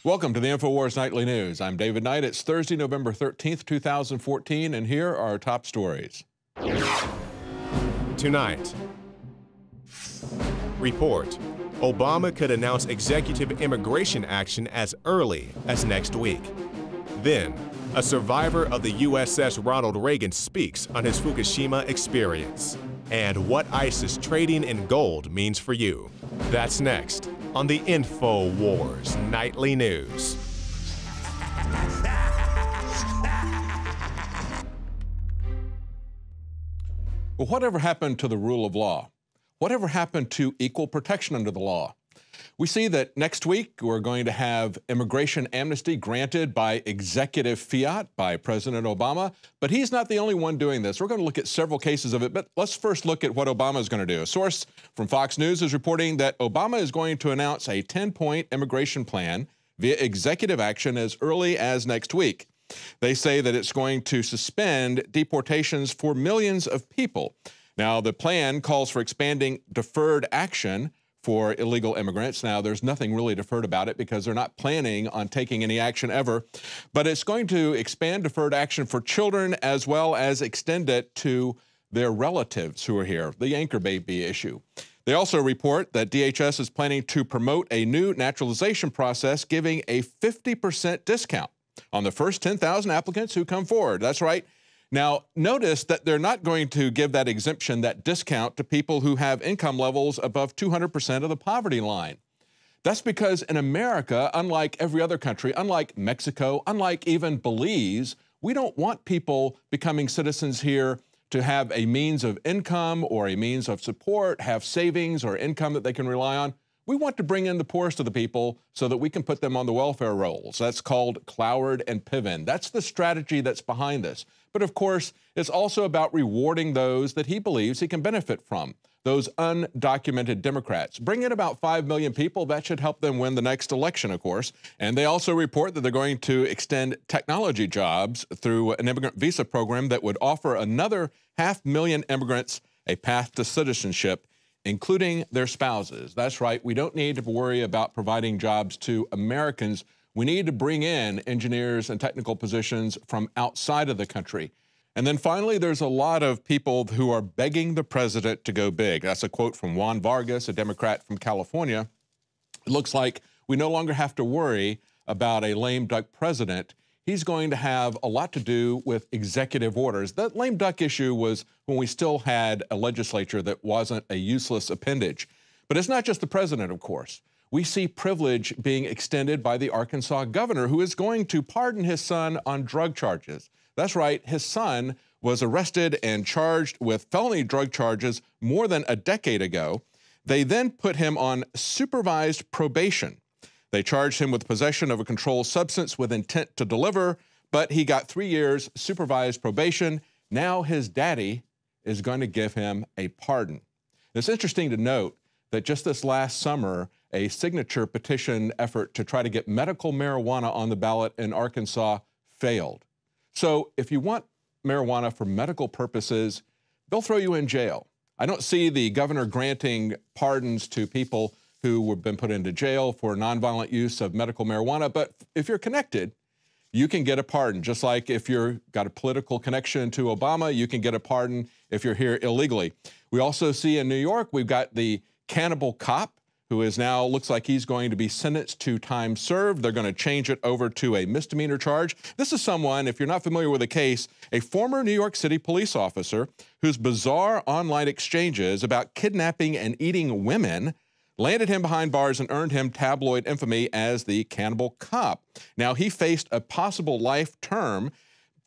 Welcome to the InfoWars Nightly News. I'm David Knight. It's Thursday, November 13th, 2014, and here are our top stories. Tonight, report: Obama could announce executive immigration action as early as next week. Then, a survivor of the USS Ronald Reagan speaks on his Fukushima experience and what ISIS trading in gold means for you. That's next on the InfoWars Nightly News. Well, whatever happened to the rule of law? Whatever happened to equal protection under the law? We see that next week we're going to have immigration amnesty granted by executive fiat by President Obama, but he's not the only one doing this. We're going to look at several cases of it, but let's first look at what Obama is going to do. A source from Fox News is reporting that Obama is going to announce a 10-point immigration plan via executive action as early as next week. They say that it's going to suspend deportations for millions of people. Now, the plan calls for expanding deferred action for illegal immigrants. Now, there's nothing really deferred about it because they're not planning on taking any action ever, but it's going to expand deferred action for children as well as extend it to their relatives who are here, the anchor baby issue. They also report that DHS is planning to promote a new naturalization process, giving a 50% discount on the first 10,000 applicants who come forward. That's right. Now, notice that they're not going to give that exemption, that discount, to people who have income levels above 200% of the poverty line. That's because in America, unlike every other country, unlike Mexico, unlike even Belize, we don't want people becoming citizens here to have a means of income or a means of support, have savings or income that they can rely on. We want to bring in the poorest of the people so that we can put them on the welfare rolls. That's called Cloward and Piven. That's the strategy that's behind this. But of course, it's also about rewarding those that he believes he can benefit from, those undocumented Democrats. Bring in about 5 million people. That should help them win the next election, of course. And they also report that they're going to extend technology jobs through an immigrant visa program that would offer another 500,000 immigrants a path to citizenship, including their spouses. That's right. We don't need to worry about providing jobs to Americans. We need to bring in engineers and technical positions from outside of the country. And then finally, there's a lot of people who are begging the president to go big. That's a quote from Juan Vargas, a Democrat from California. It looks like we no longer have to worry about a lame duck president. He's going to have a lot to do with executive orders. That lame duck issue was when we still had a legislature that wasn't a useless appendage. But it's not just the president, of course. We see privilege being extended by the Arkansas governor, who is going to pardon his son on drug charges. That's right, his son was arrested and charged with felony drug charges more than a decade ago. They then put him on supervised probation. They charged him with possession of a controlled substance with intent to deliver, but he got 3 years supervised probation. Now his daddy is going to give him a pardon. It's interesting to note that just this last summer, a signature petition effort to try to get medical marijuana on the ballot in Arkansas failed. So if you want marijuana for medical purposes, they'll throw you in jail. I don't see the governor granting pardons to people who have been put into jail for nonviolent use of medical marijuana, but if you're connected, you can get a pardon. Just like if you've got a political connection to Obama, you can get a pardon if you're here illegally. We also see in New York, we've got the cannibal cop who is now, looks like he's going to be sentenced to time served. They're going to change it over to a misdemeanor charge. This is someone, if you're not familiar with the case, a former New York City police officer whose bizarre online exchanges about kidnapping and eating women landed him behind bars and earned him tabloid infamy as the cannibal cop. Now, he faced a possible life term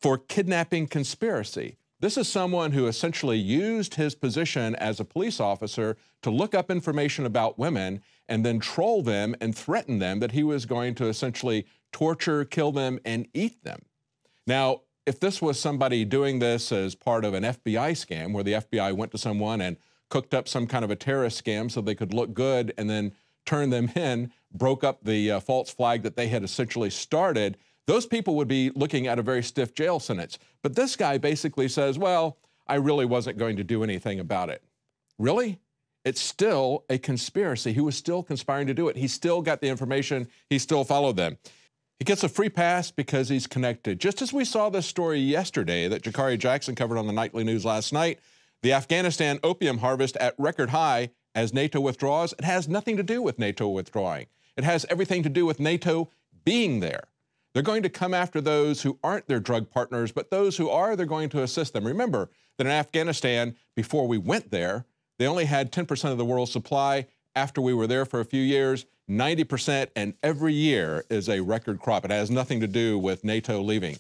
for kidnapping conspiracy. This is someone who essentially used his position as a police officer to look up information about women and then troll them and threaten them that he was going to essentially torture, kill them, and eat them. Now, if this was somebody doing this as part of an FBI scam where the FBI went to someone and cooked up some kind of a terrorist scam so they could look good and then turn them in, broke up the false flag that they had essentially started, those people would be looking at a very stiff jail sentence. But this guy basically says, well, I really wasn't going to do anything about it. Really? it's still a conspiracy. He was still conspiring to do it. He still got the information. He still followed them. He gets a free pass because he's connected. Just as we saw this story yesterday that Jakari Jackson covered on the nightly news last night, the Afghanistan opium harvest at record high as NATO withdraws. It has nothing to do with NATO withdrawing. It has everything to do with NATO being there. They're going to come after those who aren't their drug partners, but those who are, they're going to assist them. Remember that in Afghanistan, before we went there, they only had 10% of the world's supply. After we were there for a few years, 90%, and every year is a record crop. It has nothing to do with NATO leaving.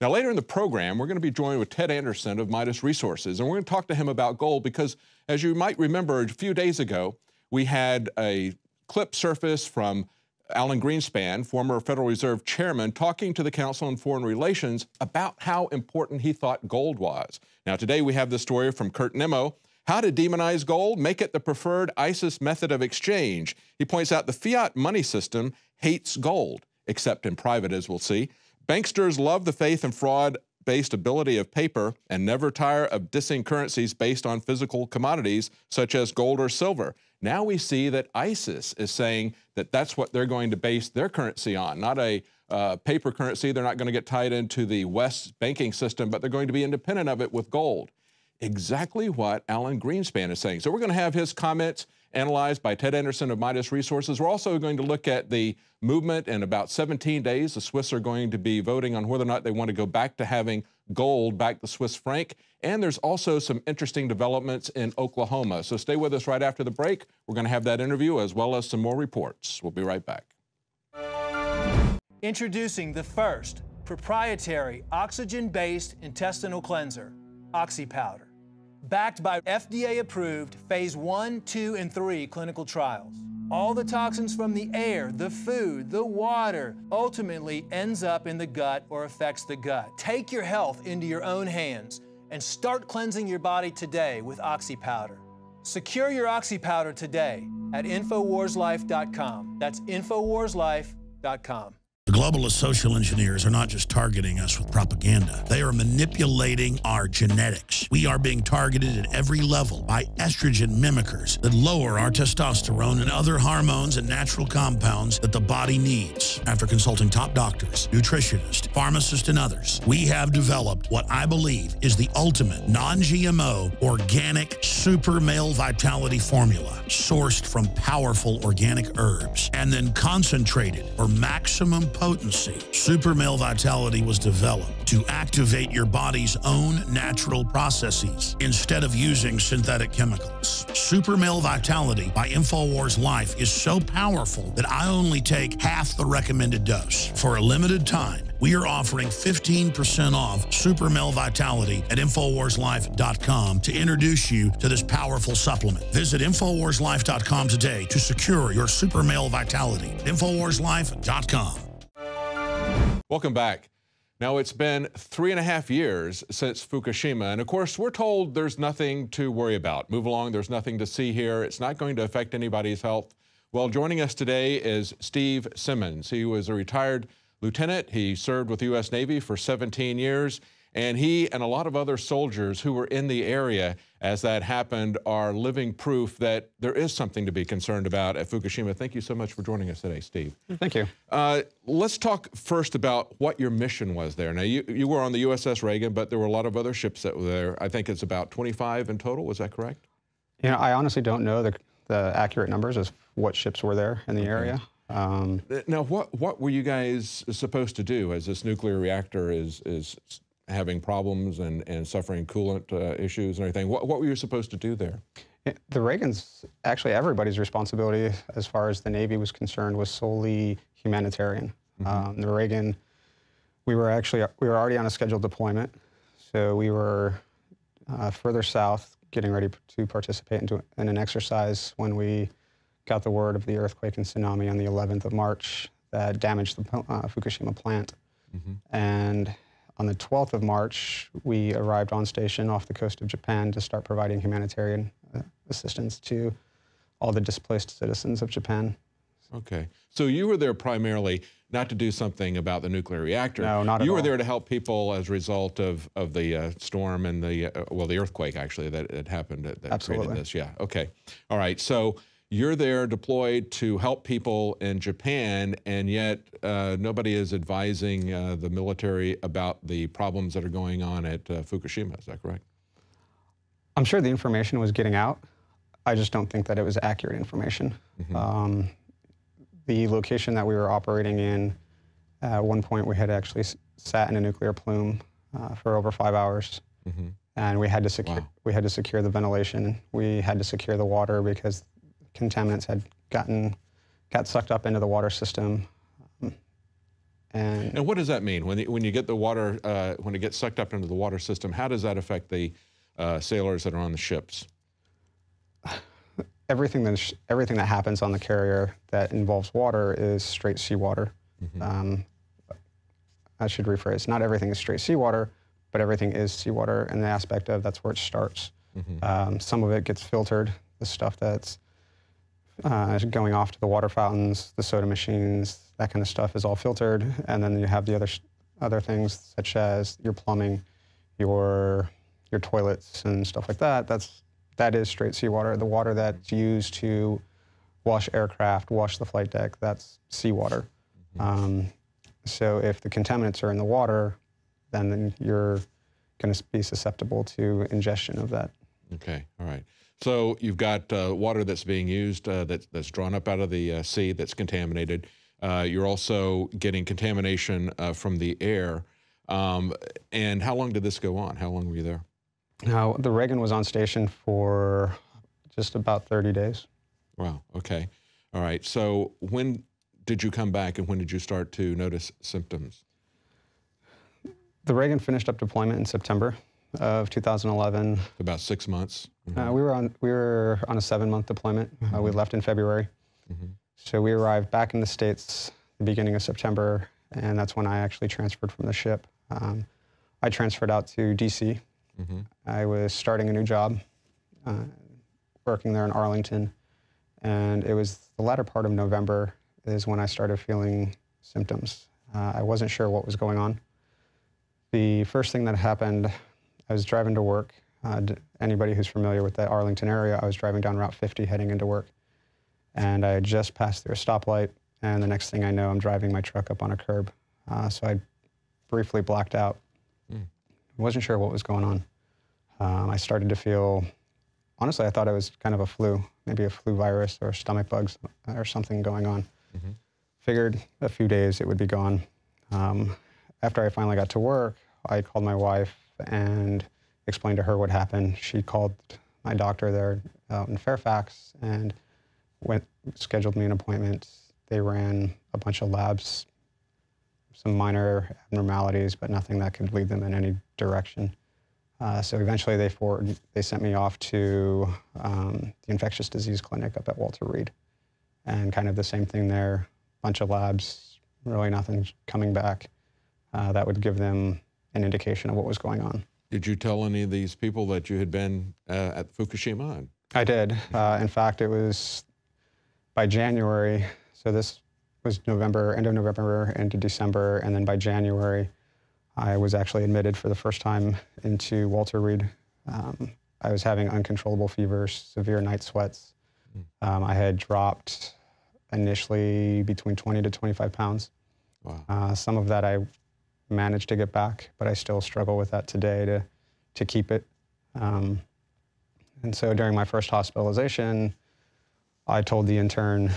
Now, later in the program, we're going to be joined with Ted Anderson of Midas Resources, and we're going to talk to him about gold because, as you might remember, a few days ago, we had a clip surface from Alan Greenspan, former Federal Reserve chairman, talking to the Council on Foreign Relations about how important he thought gold was. Now, today we have the story from Kurt Nimmo, How to Demonize Gold, Make It the Preferred ISIS Method of Exchange. He points out the fiat money system hates gold, except in private, as we'll see. Banksters love the faith and fraud-based ability of paper and never tire of dissing currencies based on physical commodities, such as gold or silver. Now we see that ISIS is saying that that's what they're going to base their currency on, not a paper currency. They're not going to get tied into the West banking system, but they're going to be independent of it with gold. Exactly what Alan Greenspan is saying. So we're going to have his comments analyzed by Ted Anderson of Midas Resources. We're also going to look at the movement. In about 17 days, the Swiss are going to be voting on whether or not they want to go back to having gold back the Swiss franc. And there's also some interesting developments in Oklahoma. So stay with us right after the break. We're going to have that interview as well as some more reports. We'll be right back. Introducing the first proprietary oxygen-based intestinal cleanser, OxyPowder. Backed by FDA-approved Phase 1, 2, and 3 clinical trials. All the toxins from the air, the food, the water, ultimately ends up in the gut or affects the gut. Take your health into your own hands and start cleansing your body today with OxyPowder. Secure your OxyPowder today at InfoWarsLife.com. That's InfoWarsLife.com. The globalist social engineers are not just targeting us with propaganda. They are manipulating our genetics. We are being targeted at every level by estrogen mimickers that lower our testosterone and other hormones and natural compounds that the body needs. After consulting top doctors, nutritionists, pharmacists, and others, we have developed what I believe is the ultimate non-GMO organic super male vitality formula sourced from powerful organic herbs and then concentrated for maximum potency. Super Male Vitality was developed to activate your body's own natural processes instead of using synthetic chemicals. Super Male Vitality by InfoWars Life is so powerful that I only take half the recommended dose. For a limited time, we are offering 15% off Super Male Vitality at InfoWarsLife.com to introduce you to this powerful supplement. Visit InfoWarsLife.com today to secure your Super Male Vitality. InfoWarsLife.com. Welcome back. Now, it's been 3.5 years since Fukushima, and of course, we're told there's nothing to worry about. Move along, there's nothing to see here. It's not going to affect anybody's health. Well, joining us today is Steve Simmons. He was a retired lieutenant. He served with the U.S. Navy for 17 years, and he and a lot of other soldiers who were in the area as that happened are living proof that there is something to be concerned about at Fukushima. Thank you so much for joining us today, Steve. Thank you. Let's talk first about what your mission was there. Now, you were on the USS Reagan, but there were a lot of other ships that were there. I think it's about 25 in total. Was that correct? You know, I honestly don't know the accurate numbers of what ships were there in the area. Now, what were you guys supposed to do as this nuclear reactor is having problems and suffering coolant issues and everything? What were you supposed to do there? The Reagan's, actually everybody's responsibility as far as the Navy was concerned was solely humanitarian. The Reagan, we were already on a scheduled deployment, so we were further south getting ready to participate in an exercise when we got the word of the earthquake and tsunami on the 11th of March that damaged the Fukushima plant. And on the 12th of March, we arrived on station off the coast of Japan to start providing humanitarian assistance to all the displaced citizens of Japan. Okay. So you were there primarily not to do something about the nuclear reactor. No, not at all. You were there to help people as a result of the storm and the earthquake, actually, that had happened that created this. Yeah, okay. All right, so you're there deployed to help people in Japan, and yet nobody is advising the military about the problems that are going on at Fukushima. Is that correct? I'm sure the information was getting out. I just don't think that it was accurate information. Mm-hmm. The location that we were operating in, at one point we had actually sat in a nuclear plume for over 5 hours. Mm-hmm. And we had to secure the ventilation. We had to secure the water because contaminants had got sucked up into the water system. And what does that mean when you get the water, when it gets sucked up into the water system? How does that affect the sailors that are on the ships? Everything that happens on the carrier that involves water is straight seawater. Mm-hmm. I should rephrase. Not everything is straight seawater, but everything is seawater in the aspect of that's where it starts. Mm-hmm. Some of it gets filtered. The stuff that's going off to the water fountains, the soda machines, that kind of stuff is all filtered. And then you have the other things such as your plumbing, your toilets and stuff like that. That is straight seawater. The water that's used to wash aircraft, wash the flight deck, that's seawater. Mm-hmm. So if the contaminants are in the water, then you're going to be susceptible to ingestion of that. Okay, all right. So you've got water that's being used that's drawn up out of the sea that's contaminated. You're also getting contamination from the air. And how long did this go on? How long were you there? Now, the Reagan was on station for just about 30 days. Wow, okay. All right, so when did you come back and when did you start to notice symptoms? The Reagan finished up deployment in September of 2011. About 6 months? Mm-hmm. We were on a 7-month deployment. Mm-hmm. We left in February. Mm-hmm. So we arrived back in the States the beginning of September, and that's when I actually transferred from the ship. I transferred out to DC. Mm-hmm. I was starting a new job, working there in Arlington, and it was the latter part of November is when I started feeling symptoms. I wasn't sure what was going on. The first thing that happened, I was driving to work. Anybody who's familiar with the Arlington area, I was driving down Route 50 heading into work, and I had just passed through a stoplight, and the next thing I know, I'm driving my truck up on a curb. So I briefly blacked out. I wasn't sure what was going on. I started to feel, honestly, I thought it was kind of a flu, maybe a flu virus or stomach bugs or something going on. Mm-hmm. Figured a few days it would be gone. After I finally got to work, I called my wife and explained to her what happened. She called my doctor there out in Fairfax and scheduled me an appointment. They ran a bunch of labs, some minor abnormalities, but nothing that could lead them in any direction. So eventually they sent me off to the infectious disease clinic up at Walter Reed. And kind of the same thing there, bunch of labs, really nothing coming back that would give them an indication of what was going on. Did you tell any of these people that you had been at Fukushima? I did. In fact, it was by January, so this was November, end of November into December, and then by January, I was actually admitted for the first time into Walter Reed. I was having uncontrollable fevers, severe night sweats. I had dropped initially between 20 to 25 pounds. Wow. Some of that I managed to get back, but I still struggle with that today to keep it. And so during my first hospitalization, I told the intern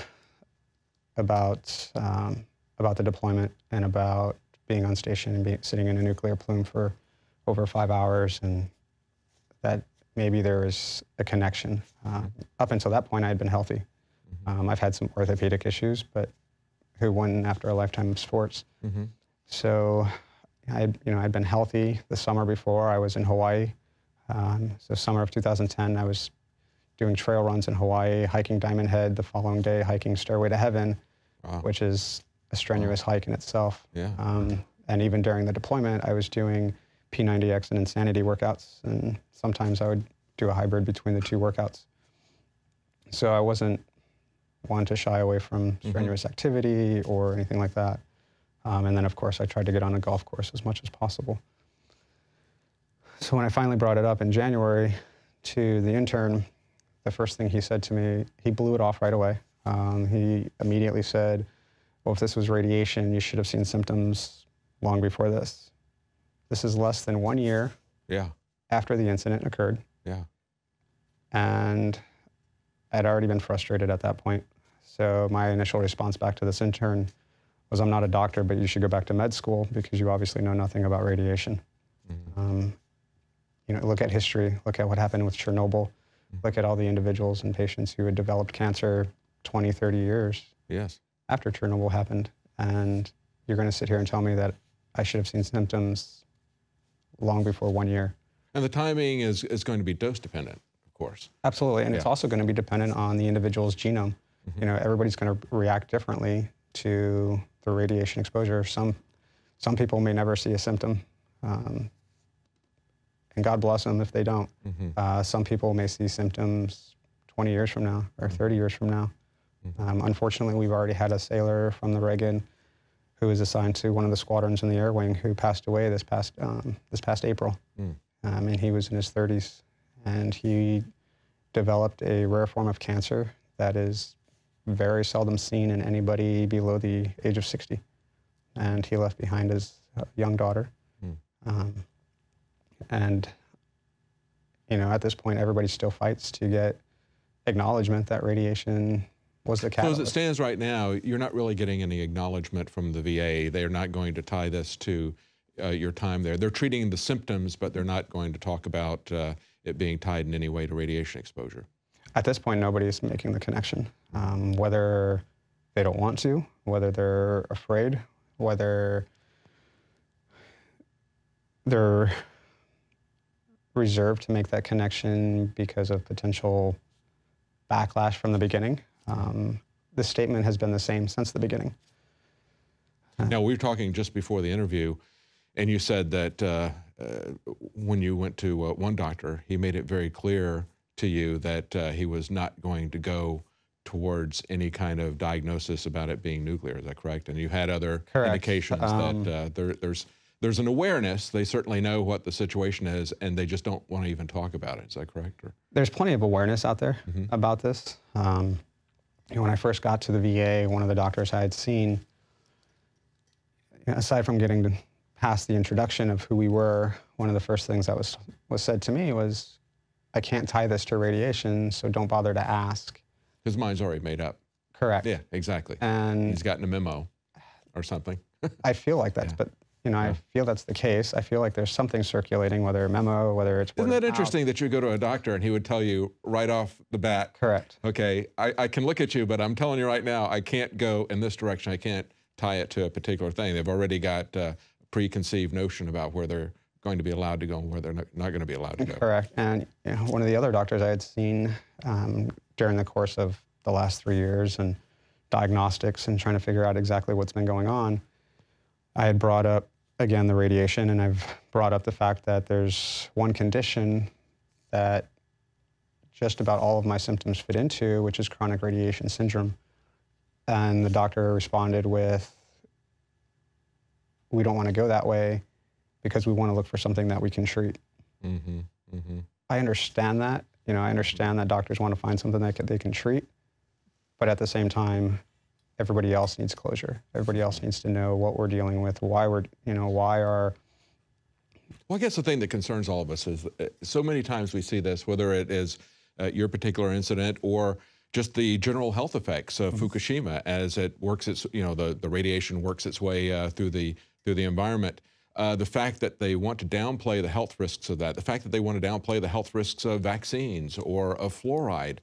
about the deployment and about being on station and sitting in a nuclear plume for over 5 hours, and that maybe there was a connection. Up until that point, I had been healthy. Mm-hmm. I've had some orthopedic issues, but who wouldn't after a lifetime of sports? Mm-hmm. So I'd been healthy the summer before. I was in Hawaii. So summer of 2010, I was doing trail runs in Hawaii, hiking Diamond Head. The following day, hiking Stairway to Heaven, wow, which is a strenuous hike in itself. Yeah. And even during the deployment, I was doing P90X and Insanity workouts, and sometimes I would do a hybrid between the two workouts. So I wasn't one to shy away from strenuous activity or anything like that. And then, of course, I tried to get on a golf course as much as possible. So when I finally brought it up in January to the intern, the first thing he said to me, he blew it off right away. He immediately said, well, if this was radiation, you should have seen symptoms long before this. This is less than 1 year after the incident occurred. And I'd already been frustrated at that point. So my initial response back to this intern was, I'm not a doctor, but you should go back to med school because you obviously know nothing about radiation. You know, look at history, look at what happened with Chernobyl, look at all the individuals and patients who had developed cancer 20, 30 years after Chernobyl happened. And you're going to sit here and tell me that I should have seen symptoms long before 1 year. And the timing is going to be dose dependent, of course. Absolutely, and it's also going to be dependent on the individual's genome. You know, everybody's going to react differently to the radiation exposure. Some people may never see a symptom, and God bless them if they don't. Some people may see symptoms 20 years from now or 30 years from now. Unfortunately, we've already had a sailor from the Reagan who was assigned to one of the squadrons in the air wing who passed away this past April. And he was in his 30s, and he developed a rare form of cancer that is very seldom seen in anybody below the age of 60. And he left behind his young daughter. And, you know, at this point, everybody still fights to get acknowledgement that radiation was the catalyst. So as it stands right now, you're not really getting any acknowledgement from the VA. They're not going to tie this to your time there. They're treating the symptoms, but they're not going to talk about it being tied in any way to radiation exposure. At this point, nobody's making the connection. Whether they don't want to, whether they're afraid, whether they're reserved to make that connection because of potential backlash from the beginning. The statement has been the same since the beginning. Now, we were talking just before the interview, and you said that when you went to one doctor, he made it very clear to you that he was not going to go towards any kind of diagnosis about it being nuclear. Is that correct? And you had other indications that there's an awareness. They certainly know what the situation is, and they just don't want to even talk about it. Is that correct? Or? There's plenty of awareness out there about this. You know, when I first got to the VA, one of the doctors I had seen, aside from getting past the introduction of who we were, one of the first things that was said to me was, I can't tie this to radiation, so don't bother to ask. His mind's already made up. Correct. Yeah, exactly. And he's gotten a memo or something. I feel like that's, but you know, I feel that's the case. I feel like there's something circulating, whether a memo, whether it's Isn't that interesting that you go to a doctor and he would tell you right off the bat? Correct. Okay, I can look at you, but I'm telling you right now, I can't go in this direction. I can't tie it to a particular thing. They've already got a preconceived notion about where they're going to be allowed to go and where they're not going to be allowed to go. Correct. And you know, one of the other doctors I had seen during the course of the last 3 years and diagnostics and trying to figure out exactly what's been going on, I had brought up, again, the radiation, and I've brought up the fact that there's one condition that just about all of my symptoms fit into, which is chronic radiation syndrome. And the doctor responded with, we don't want to go that way because we want to look for something that we can treat. I understand that. You know, I understand that doctors want to find something that they can treat, but at the same time, everybody else needs closure. Everybody else needs to know what we're dealing with, why we're, you know, why our... Well, I guess the thing that concerns all of us is so many times we see this, whether it is your particular incident or just the general health effects of Fukushima as it works its, you know, the radiation works its way through the environment. The fact that they want to downplay the health risks of that, the fact that they want to downplay the health risks of vaccines or of fluoride,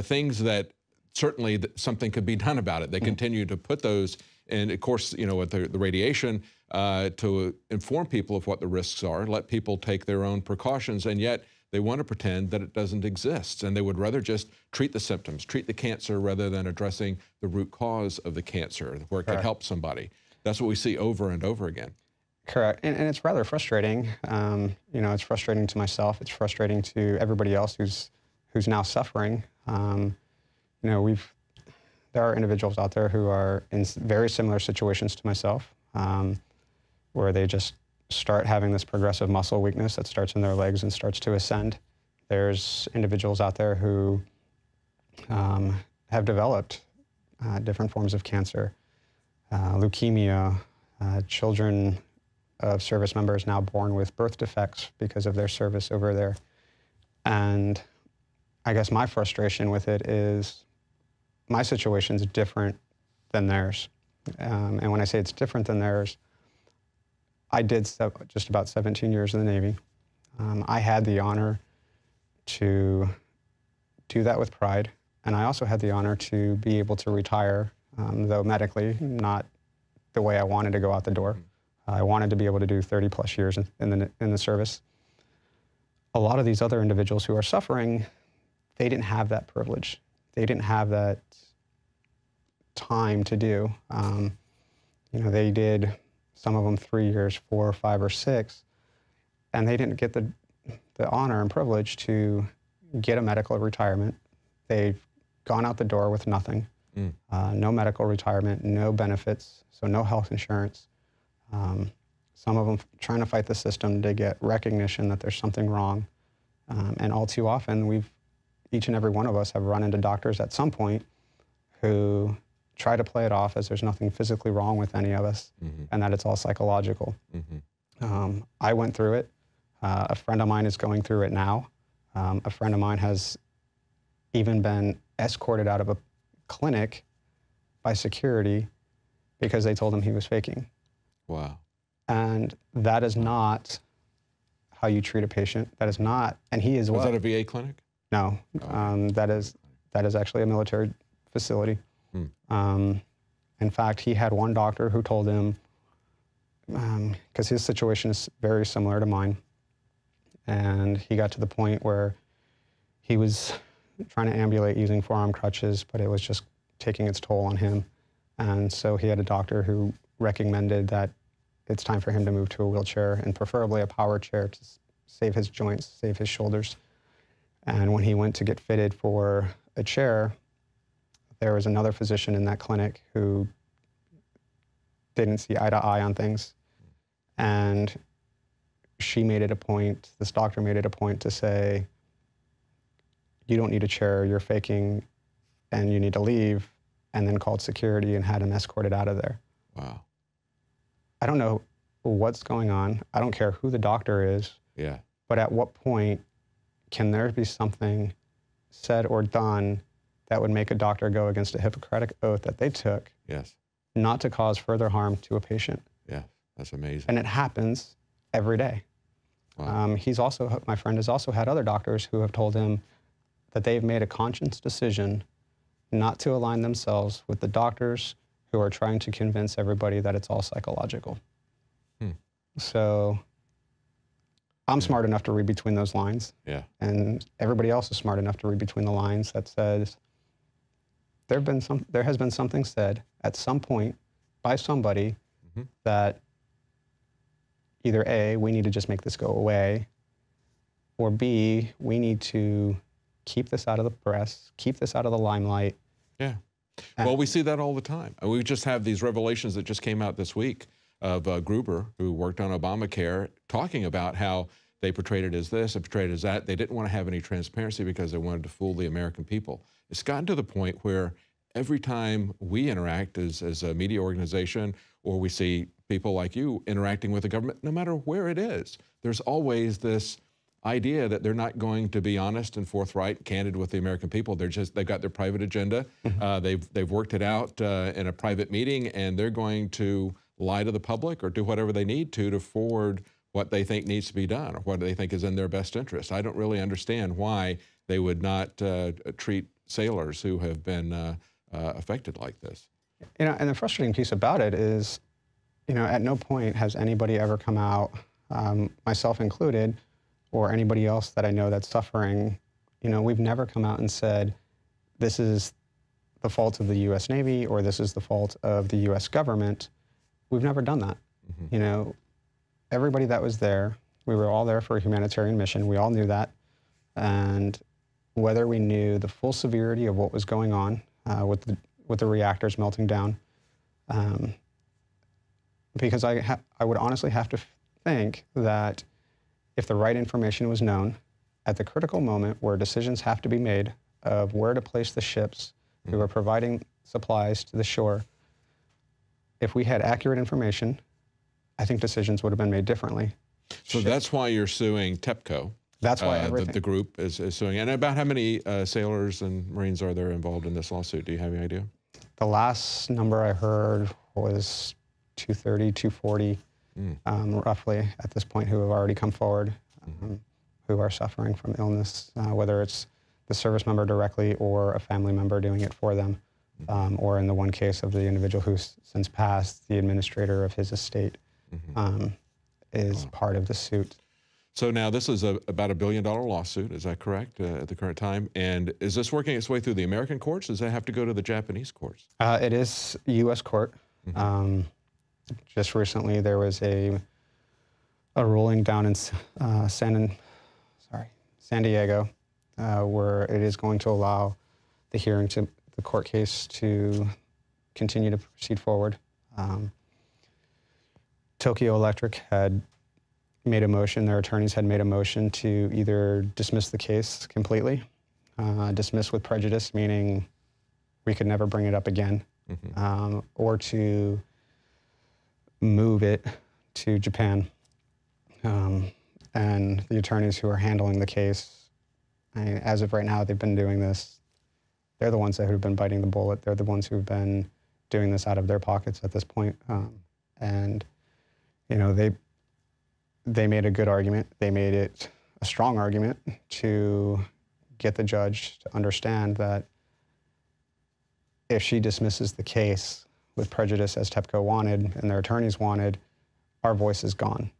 things that certainly something could be done about it. They continue to put those, and of course, you know, with the radiation, to inform people of what the risks are, let people take their own precautions, and yet they want to pretend that it doesn't exist, and they would rather just treat the symptoms, treat the cancer, rather than addressing the root cause of the cancer, where it could help somebody. That's what we see over and over again. Correct, and it's rather frustrating. You know, it's frustrating to myself. It's frustrating to everybody else who's now suffering. You know, there are individuals out there who are in very similar situations to myself, where they just start having this progressive muscle weakness that starts in their legs and starts to ascend. There's individuals out there who have developed different forms of cancer, leukemia, children of service members now born with birth defects because of their service over there. And I guess my frustration with it is my situation's different than theirs. And when I say it's different than theirs, I did just about 17 years in the Navy. I had the honor to do that with pride. And I also had the honor to be able to retire, though medically, not the way I wanted to go out the door. I wanted to be able to do 30 plus years in the service. A lot of these other individuals who are suffering, they didn't have that privilege. They didn't have that time to do. You know, they did, some of them 3 years, 4, 5, or 6, and they didn't get the honor and privilege to get a medical retirement. They've gone out the door with nothing, no medical retirement, no benefits, so no health insurance. Some of them trying to fight the system to get recognition that there's something wrong. And all too often, each and every one of us have run into doctors at some point who try to play it off as there's nothing physically wrong with any of us, and that it's all psychological. I went through it. A friend of mine is going through it now. A friend of mine has even been escorted out of a clinic by security because they told him he was faking. Wow. And that is not how you treat a patient. That is not, and he is Was that a VA clinic? No, that is actually a military facility. In fact, he had one doctor who told him, because his situation is very similar to mine, and he got to the point where he was trying to ambulate using forearm crutches, but it was just taking its toll on him. And so he had a doctor who recommended that it's time for him to move to a wheelchair, and preferably a power chair to save his joints, save his shoulders. And when he went to get fitted for a chair, there was another physician in that clinic who didn't see eye to eye on things. And she made it a point, this doctor made it a point to say, you don't need a chair, you're faking, and you need to leave, and then called security and had him escorted out of there. Wow. I don't know what's going on. I don't care who the doctor is. Yeah. But at what point can there be something said or done that would make a doctor go against a Hippocratic oath that they took? Yes. Not to cause further harm to a patient. Yeah, that's amazing. And it happens every day. Wow. My friend has also had other doctors who have told him that they've made a conscious decision not to align themselves with the doctors who are trying to convince everybody that it's all psychological. So I'm smart enough to read between those lines. Yeah. And everybody else is smart enough to read between the lines that says, there has been something said at some point by somebody that either A, we need to just make this go away, or B, we need to keep this out of the press, keep this out of the limelight. Yeah. Well, we see that all the time. We just have these revelations that just came out this week of Gruber, who worked on Obamacare, talking about how they portrayed it as this and portrayed it as that. They didn't want to have any transparency because they wanted to fool the American people. It's gotten to the point where every time we interact as a media organization, or we see people like you interacting with the government, no matter where it is, there's always this idea that they're not going to be honest and forthright, candid with the American people. They've got their private agenda. They've worked it out in a private meeting, and they're going to lie to the public or do whatever they need to forward what they think needs to be done or what they think is in their best interest. I don't really understand why they would not treat sailors who have been affected like this. You know, and the frustrating piece about it is, you know, at no point has anybody ever come out, myself included, or anybody else that I know that's suffering, you know, we've never come out and said, this is the fault of the U.S. Navy or this is the fault of the U.S. government. We've never done that. You know, everybody that was there, we were all there for a humanitarian mission. We all knew that. And whether we knew the full severity of what was going on with with the reactors melting down. Because I would honestly have to think that if the right information was known at the critical moment where decisions have to be made of where to place the ships who are providing supplies to the shore, if we had accurate information, I think decisions would have been made differently. So that's why you're suing TEPCO. That's why everything. The group is suing. And about how many sailors and Marines are there involved in this lawsuit? Do you have any idea? The last number I heard was 230, 240, roughly at this point, who have already come forward, who are suffering from illness, whether it's the service member directly or a family member doing it for them, or in the one case of the individual who's since passed, the administrator of his estate is part of the suit. So now this is about $1 billion lawsuit, is that correct, at the current time? And is this working its way through the American courts? Does that have to go to the Japanese courts? It is U.S. court. Just recently there was a ruling down in San Diego where it is going to allow the hearing to the court case to continue to proceed forward. Tokyo Electric had made a motion, their attorneys had made a motion to either dismiss the case completely, dismiss with prejudice, meaning we could never bring it up again, or to move it to Japan. And the attorneys who are handling the case, as of right now, they've been doing this. They're the ones that have been biting the bullet. They're the ones who've been doing this out of their pockets at this point. And, you know, they made a good argument. They made it a strong argument to get the judge to understand that if she dismisses the case with prejudice as TEPCO wanted and their attorneys wanted, our voice is gone.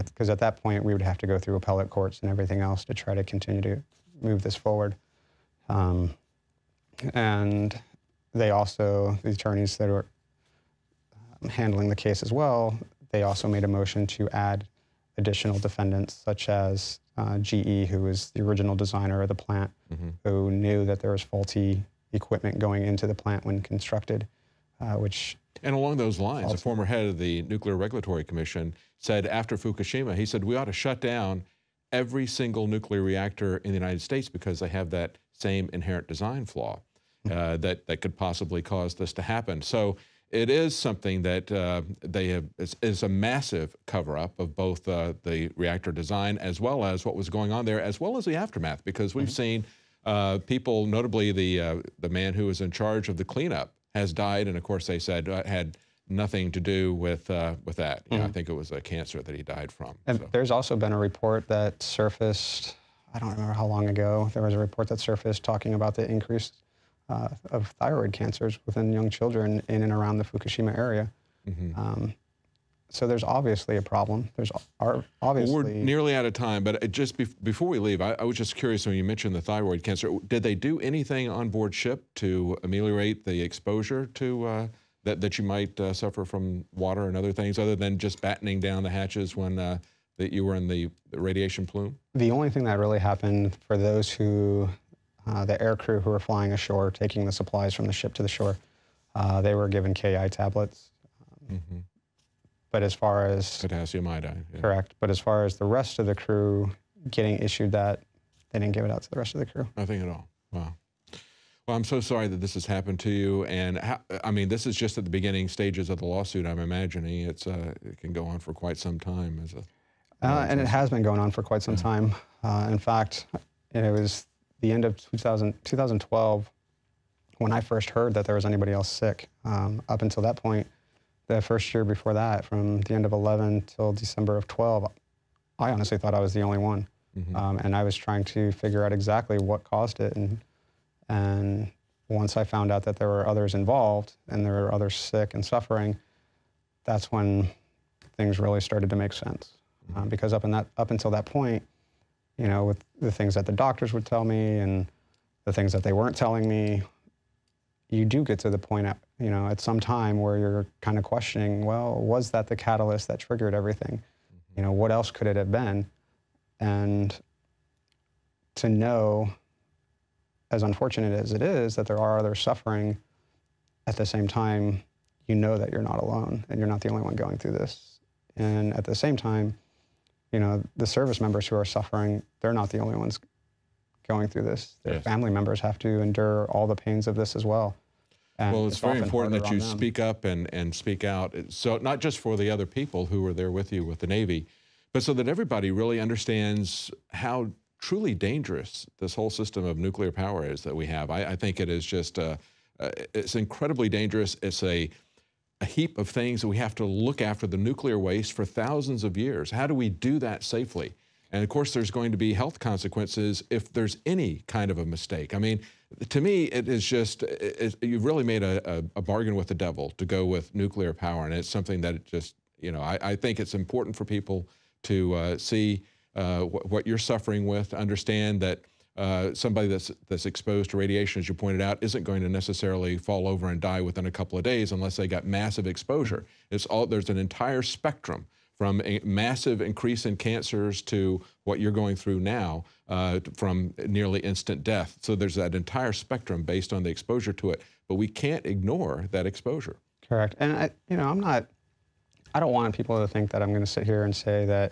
Because at that point, we would have to go through appellate courts and everything else to try to continue to move this forward. And they also, the attorneys that are handling the case as well, they also made a motion to add additional defendants, such as GE, who was the original designer of the plant, who knew that there was faulty equipment going into the plant when constructed, which... And along those lines, the former head of the Nuclear Regulatory Commission said after Fukushima, he said, we ought to shut down every single nuclear reactor in the United States because they have that same inherent design flaw that could possibly cause this to happen. So it is something that is a massive cover-up of both the reactor design as well as what was going on there, as well as the aftermath, because we've seen people, notably the man who was in charge of the cleanup, has died, and of course they said had nothing to do with that. You know, I think it was a cancer that he died from. And there's also been a report that surfaced, I don't remember how long ago, there was a report that surfaced talking about the increase of thyroid cancers within young children in and around the Fukushima area. So there's obviously a problem. There's obviously... Well, we're nearly out of time, but just before we leave, I was just curious when you mentioned the thyroid cancer. Did they do anything on board ship to ameliorate the exposure to that you might suffer from water and other things, other than just battening down the hatches when that you were in the radiation plume? The only thing that really happened for those who, the air crew who were flying ashore, taking the supplies from the ship to the shore, they were given KI tablets. But as far as... Potassium iodide. Yeah. Correct. But as far as the rest of the crew getting issued that, they didn't give it out to the rest of the crew. Nothing at all. Wow. Well, I'm so sorry that this has happened to you. And I mean, this is just at the beginning stages of the lawsuit, I'm imagining. It can go on for quite some time. And it has been going on for quite some time. In fact, it was the end of 2012 when I first heard that there was anybody else sick. Up until that point, the first year before that, from the end of 11 till December of 12, I honestly thought I was the only one. And I was trying to figure out exactly what caused it. And once I found out that there were others involved and there were others sick and suffering, that's when things really started to make sense. Because up until that point, you know, with the things that the doctors would tell me and the things that they weren't telling me, you do get to the point, you know, at some time where you're kind of questioning, well, was that the catalyst that triggered everything? You know, what else could it have been? And to know, as unfortunate as it is, that there are others suffering, at the same time, you know that you're not alone and you're not the only one going through this. And at the same time, you know, the service members who are suffering, they're not the only ones going through this. Their family members have to endure all the pains of this as well. And well, it's very important that you speak up and speak out. So not just for the other people who are there with you with the Navy, but so that everybody really understands how truly dangerous this whole system of nuclear power is that we have. I think it is just, it's incredibly dangerous. It's a heap of things that we have to look after the nuclear waste for thousands of years. How do we do that safely? And of course, there's going to be health consequences if there's any kind of a mistake. I mean, to me, it is just, you've really made a bargain with the devil to go with nuclear power. And it's something that it just, you know, I think it's important for people to see what you're suffering with, to understand that somebody that's exposed to radiation, as you pointed out, isn't going to necessarily fall over and die within a couple of days unless they got massive exposure. There's an entire spectrum from a massive increase in cancers to what you're going through now, from nearly instant death. So there's that entire spectrum based on the exposure to it, but we can't ignore that exposure. Correct. And you know, I don't want people to think that I'm going to sit here and say that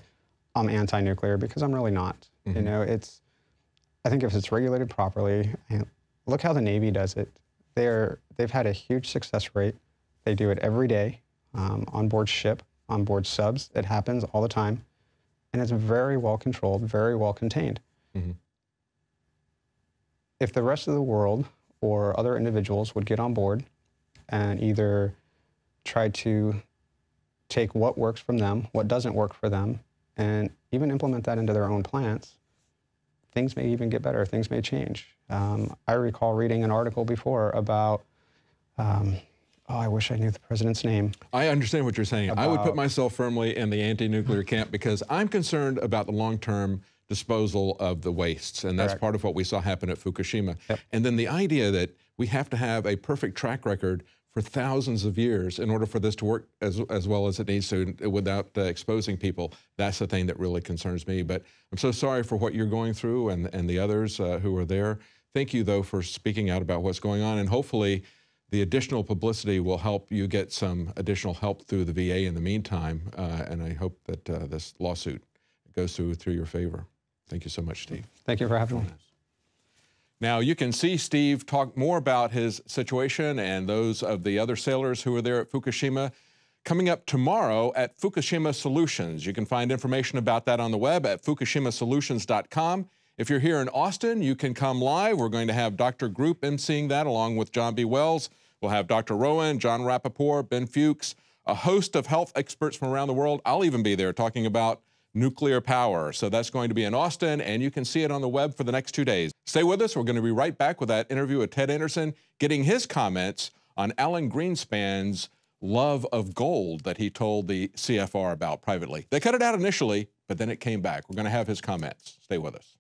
I'm anti-nuclear, because I'm really not. You know, I think if it's regulated properly, and look how the Navy does it. They've had a huge success rate. They do it every day, on board ship, on board subs. It happens all the time, and it's very well controlled, very well contained. If the rest of the world or other individuals would get on board and either try to take what works from them, what doesn't work for them, and even implement that into their own plants, things may even get better, things may change. I recall reading an article before about, I wish I knew the president's name. I understand what you're saying. I would put myself firmly in the anti-nuclear camp, because I'm concerned about the long-term disposal of the wastes, and that's part of what we saw happen at Fukushima. And then the idea that we have to have a perfect track record for thousands of years in order for this to work as well as it needs to without exposing people, that's the thing that really concerns me. But I'm so sorry for what you're going through and the others who are there. Thank you, though, for speaking out about what's going on, and hopefully the additional publicity will help you get some additional help through the VA in the meantime, and I hope that this lawsuit goes through your favor. Thank you so much, Steve. Thank you for having me. Now, you can see Steve talk more about his situation and those of the other sailors who were there at Fukushima coming up tomorrow at Fukushima Solutions. You can find information about that on the web at fukushimasolutions.com. If you're here in Austin, you can come live. We're going to have Dr. Group emceeing that along with John B. Wells. We'll have Dr. Rowan, John Rappaport, Ben Fuchs, a host of health experts from around the world. I'll even be there talking about nuclear power. So that's going to be in Austin, and you can see it on the web for the next 2 days. Stay with us. We're going to be right back with that interview with Ted Anderson, getting his comments on Alan Greenspan's love of gold that he told the CFR about privately. They cut it out initially, but then it came back. We're going to have his comments. Stay with us.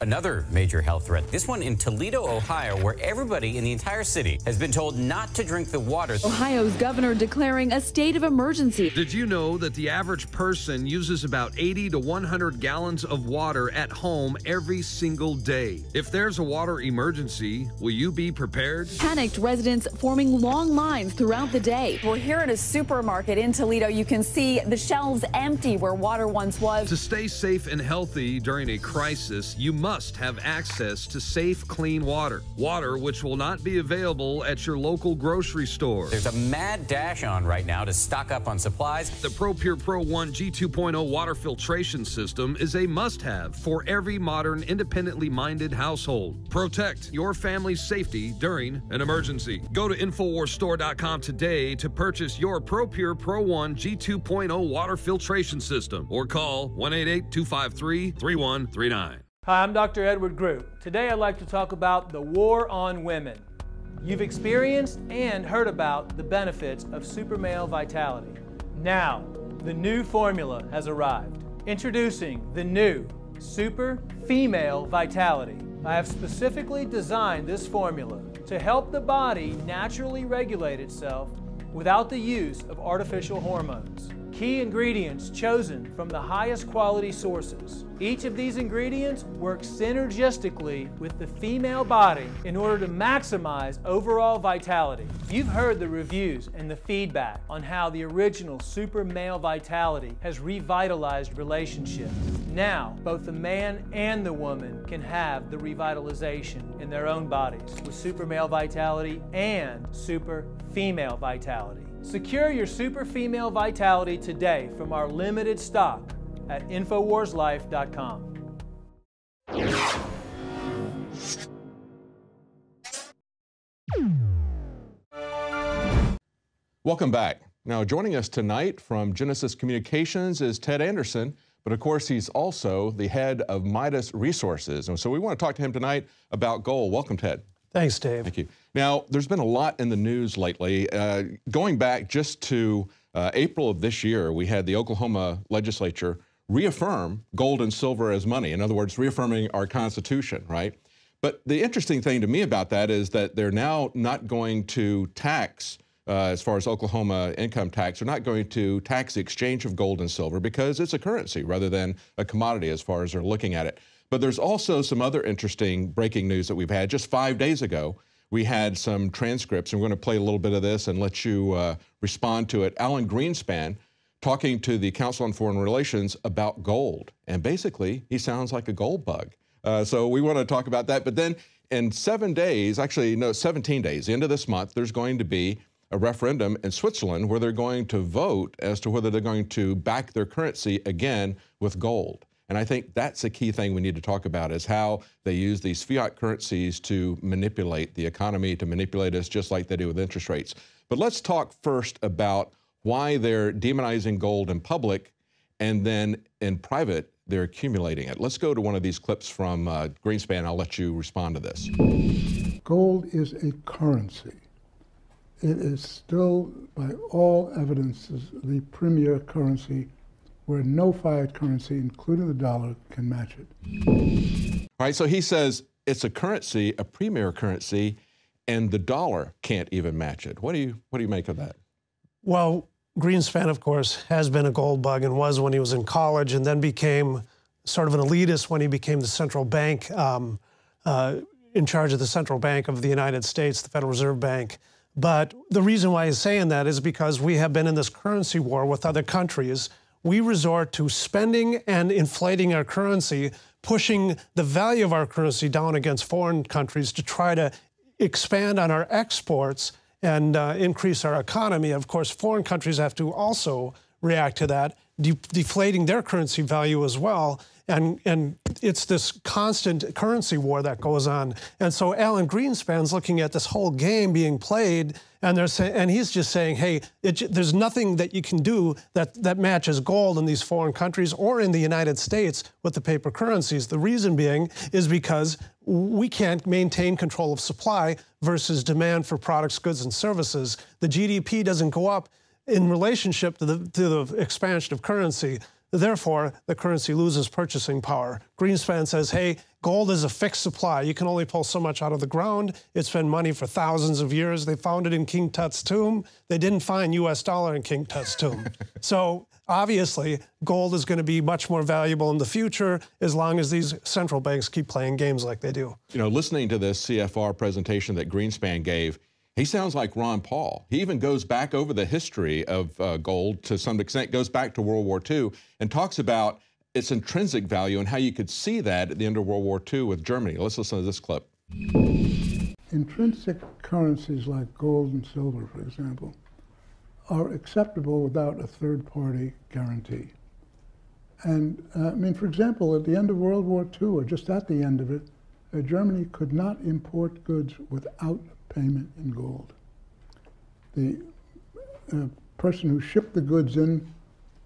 Another major health threat, this one in Toledo, Ohio, where everybody in the entire city has been told not to drink the water. Ohio's governor declaring a state of emergency. Did you know that the average person uses about 80 to 100 gallons of water at home every single day? If there's a water emergency, will you be prepared? Panicked residents forming long lines throughout the day. We're here at a supermarket in Toledo. You can see the shelves empty where water once was. To stay safe and healthy during a crisis, you must have access to safe, clean water. Water which will not be available at your local grocery store. There's a mad dash on right now to stock up on supplies. The ProPure Pro 1 G2.0 water filtration system is a must-have for every modern, independently minded household. Protect your family's safety during an emergency. Go to InfoWarsStore.com today to purchase your ProPure Pro 1 G2.0 water filtration system, or call 1-888-253-3139. Hi, I'm Dr. Edward Group. Today I'd like to talk about the war on women. You've experienced and heard about the benefits of super male vitality. Now, the new formula has arrived. Introducing the new Super Female Vitality. I have specifically designed this formula to help the body naturally regulate itself without the use of artificial hormones. key ingredients chosen from the highest quality sources. Each of these ingredients works synergistically with the female body in order to maximize overall vitality. You've heard the reviews and the feedback on how the original Super Male Vitality has revitalized relationships. Now, both the man and the woman can have the revitalization in their own bodies with Super Male Vitality and Super Female Vitality. Secure your Super Female Vitality today from our limited stock at InfoWarsLife.com. Welcome back. Now, joining us tonight from Genesis Communications is Ted Anderson, but of course he's also the head of Midas Resources. And so we want to talk to him tonight about gold. Welcome, Ted. Thanks, Dave. Thank you. Now, there's been a lot in the news lately. Going back just to April of this year, we had the Oklahoma legislature reaffirm gold and silver as money. In other words, reaffirming our Constitution, right? But the interesting thing to me about that is that they're now not going to tax, as far as Oklahoma income tax, they're not going to tax the exchange of gold and silver because it's a currency rather than a commodity as far as they're looking at it. But there's also some other interesting breaking news that we've had. Just 5 days ago, we had some transcripts, and we're going to play a little bit of this and let you respond to it. Alan Greenspan talking to the Council on Foreign Relations about gold. And basically, he sounds like a gold bug. So we want to talk about that. But then in 7 days, actually, no, 17 days, the end of this month, there's going to be a referendum in Switzerland where they're going to vote as to whether they're going to back their currency again with gold. And I think that's a key thing we need to talk about is how they use these fiat currencies to manipulate the economy, to manipulate us just like they do with interest rates. But let's talk first about why they're demonizing gold in public and then in private, they're accumulating it. Let's go to one of these clips from Greenspan. I'll let you respond to this. Gold is a currency. It is still, by all evidences, the premier currency where no fiat currency, including the dollar, can match it. All right, so he says it's a currency, a premier currency, and the dollar can't even match it. What do you make of that? Well, Greenspan, of course, has been a gold bug and was when he was in college and then became sort of an elitist when he became the central bank, in charge of the central bank of the United States, the Federal Reserve Bank. But the reason why he's saying that is because we have been in this currency war with other countries. We resort to spending and inflating our currency, pushing the value of our currency down against foreign countries to try to expand on our exports and increase our economy. Of course, foreign countries have to also react to that, deflating their currency value as well. And it's this constant currency war that goes on. And so Alan Greenspan's looking at this whole game being played, and he's just saying, hey, there's nothing that you can do that matches gold in these foreign countries or in the United States with the paper currencies. The reason being is because we can't maintain control of supply versus demand for products, goods, and services. The GDP doesn't go up in relationship to the expansion of currency. Therefore, the currency loses purchasing power. Greenspan says, hey, gold is a fixed supply. You can only pull so much out of the ground. It's been money for thousands of years. They found it in King Tut's tomb. They didn't find US dollar in King Tut's tomb. So obviously, gold is going to be much more valuable in the future as long as these central banks keep playing games like they do. You know, listening to this CFR presentation that Greenspan gave, he sounds like Ron Paul. He even goes back over the history of gold to some extent, goes back to World War II, and talks about its intrinsic value and how you could see that at the end of World War II with Germany. Let's listen to this clip. Intrinsic currencies like gold and silver, for example, are acceptable without a third-party guarantee. And, I mean, for example, at the end of World War II, or just at the end of it, Germany could not import goods without payment in gold. The person who shipped the goods in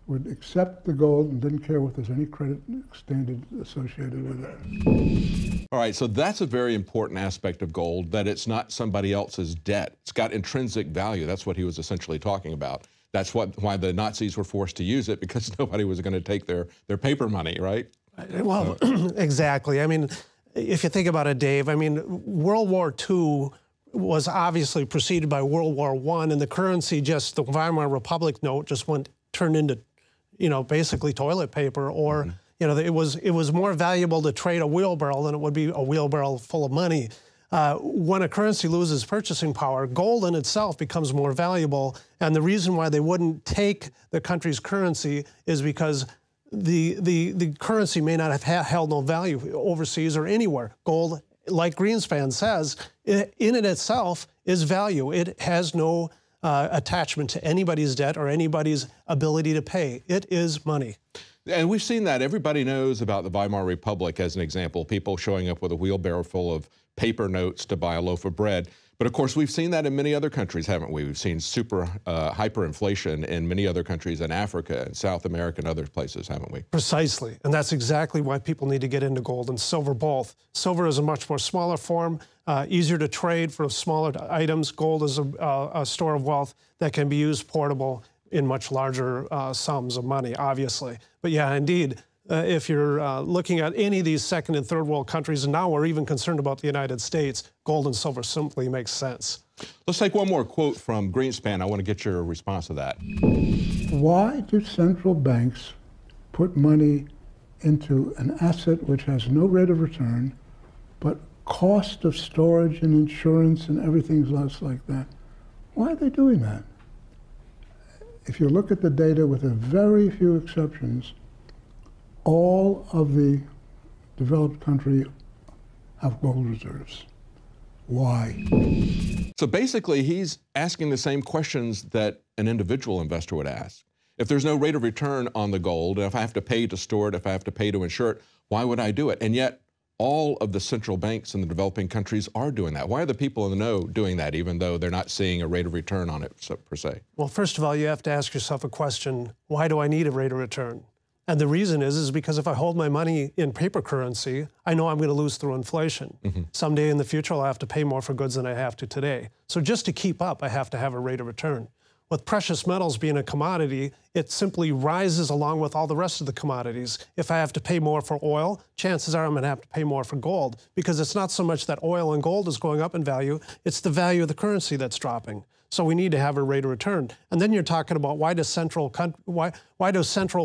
would accept the gold and didn't care if there's any credit standard associated with it. All right, so that's a very important aspect of gold, that it's not somebody else's debt. It's got intrinsic value. That's what he was essentially talking about. That's why the Nazis were forced to use it, because nobody was going to take their paper money, right? Well, exactly. I mean, if you think about it, Dave, I mean, World War II was obviously preceded by World War I, and the currency, just the Weimar Republic note, just went turned into, you know, basically toilet paper, or you know, it was more valuable to trade a wheelbarrow than it would be a wheelbarrow full of money. When a currency loses purchasing power, gold in itself becomes more valuable. And the reason why they wouldn't take the country's currency is because the currency may not have held no value overseas or anywhere. Gold, like Greenspan says, in it itself is value. It has no attachment to anybody's debt or anybody's ability to pay. It is money. And we've seen that. Everybody knows about the Weimar Republic as an example, people showing up with a wheelbarrow full of paper notes to buy a loaf of bread. But of course, we've seen that in many other countries, haven't we? We've seen super hyperinflation in many other countries in Africa and South America and other places, haven't we? Precisely. And that's exactly why people need to get into gold and silver both. Silver is a much more smaller form, easier to trade for smaller items. Gold is a store of wealth that can be used portable in much larger sums of money, obviously. But yeah, indeed, if you're looking at any of these second and third world countries, and now we're even concerned about the United States, gold and silver simply makes sense. Let's take one more quote from Greenspan. I want to get your response to that. Why do central banks put money into an asset which has no rate of return, but cost of storage and insurance and everything else like that? Why are they doing that? If you look at the data, with a very few exceptions, all of the developed countries have gold reserves. Why? So basically, he's asking the same questions that an individual investor would ask. If there's no rate of return on the gold, if I have to pay to store it, if I have to pay to insure it, why would I do it? And yet, all of the central banks in the developing countries are doing that. Why are the people in the know doing that, even though they're not seeing a rate of return on it, per se? Well, first of all, you have to ask yourself a question: why do I need a rate of return? And the reason is because if I hold my money in paper currency, I know I'm going to lose through inflation. Someday in the future, I'll have to pay more for goods than I have to today. So just to keep up, I have to have a rate of return. With precious metals being a commodity, it simply rises along with all the rest of the commodities. If I have to pay more for oil, chances are I'm going to have to pay more for gold, because it's not so much that oil and gold is going up in value, it's the value of the currency that's dropping. So we need to have a rate of return. And then you're talking about why do central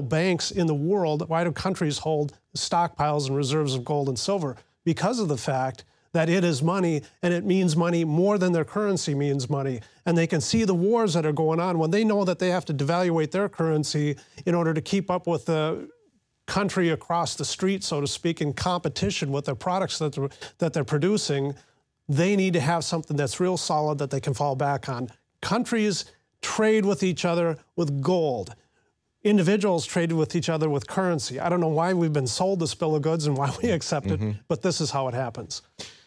banks in the world, why do countries hold stockpiles and reserves of gold and silver? Because of the fact that it is money, and it means money more than their currency means money. And they can see the wars that are going on when they know that they have to devaluate their currency in order to keep up with the country across the street, so to speak, in competition with their products that they're producing. They need to have something that's real solid that they can fall back on. Countries trade with each other with gold. Individuals trade with each other with currency. I don't know why we've been sold this bill of goods and why we accept it, but this is how it happens.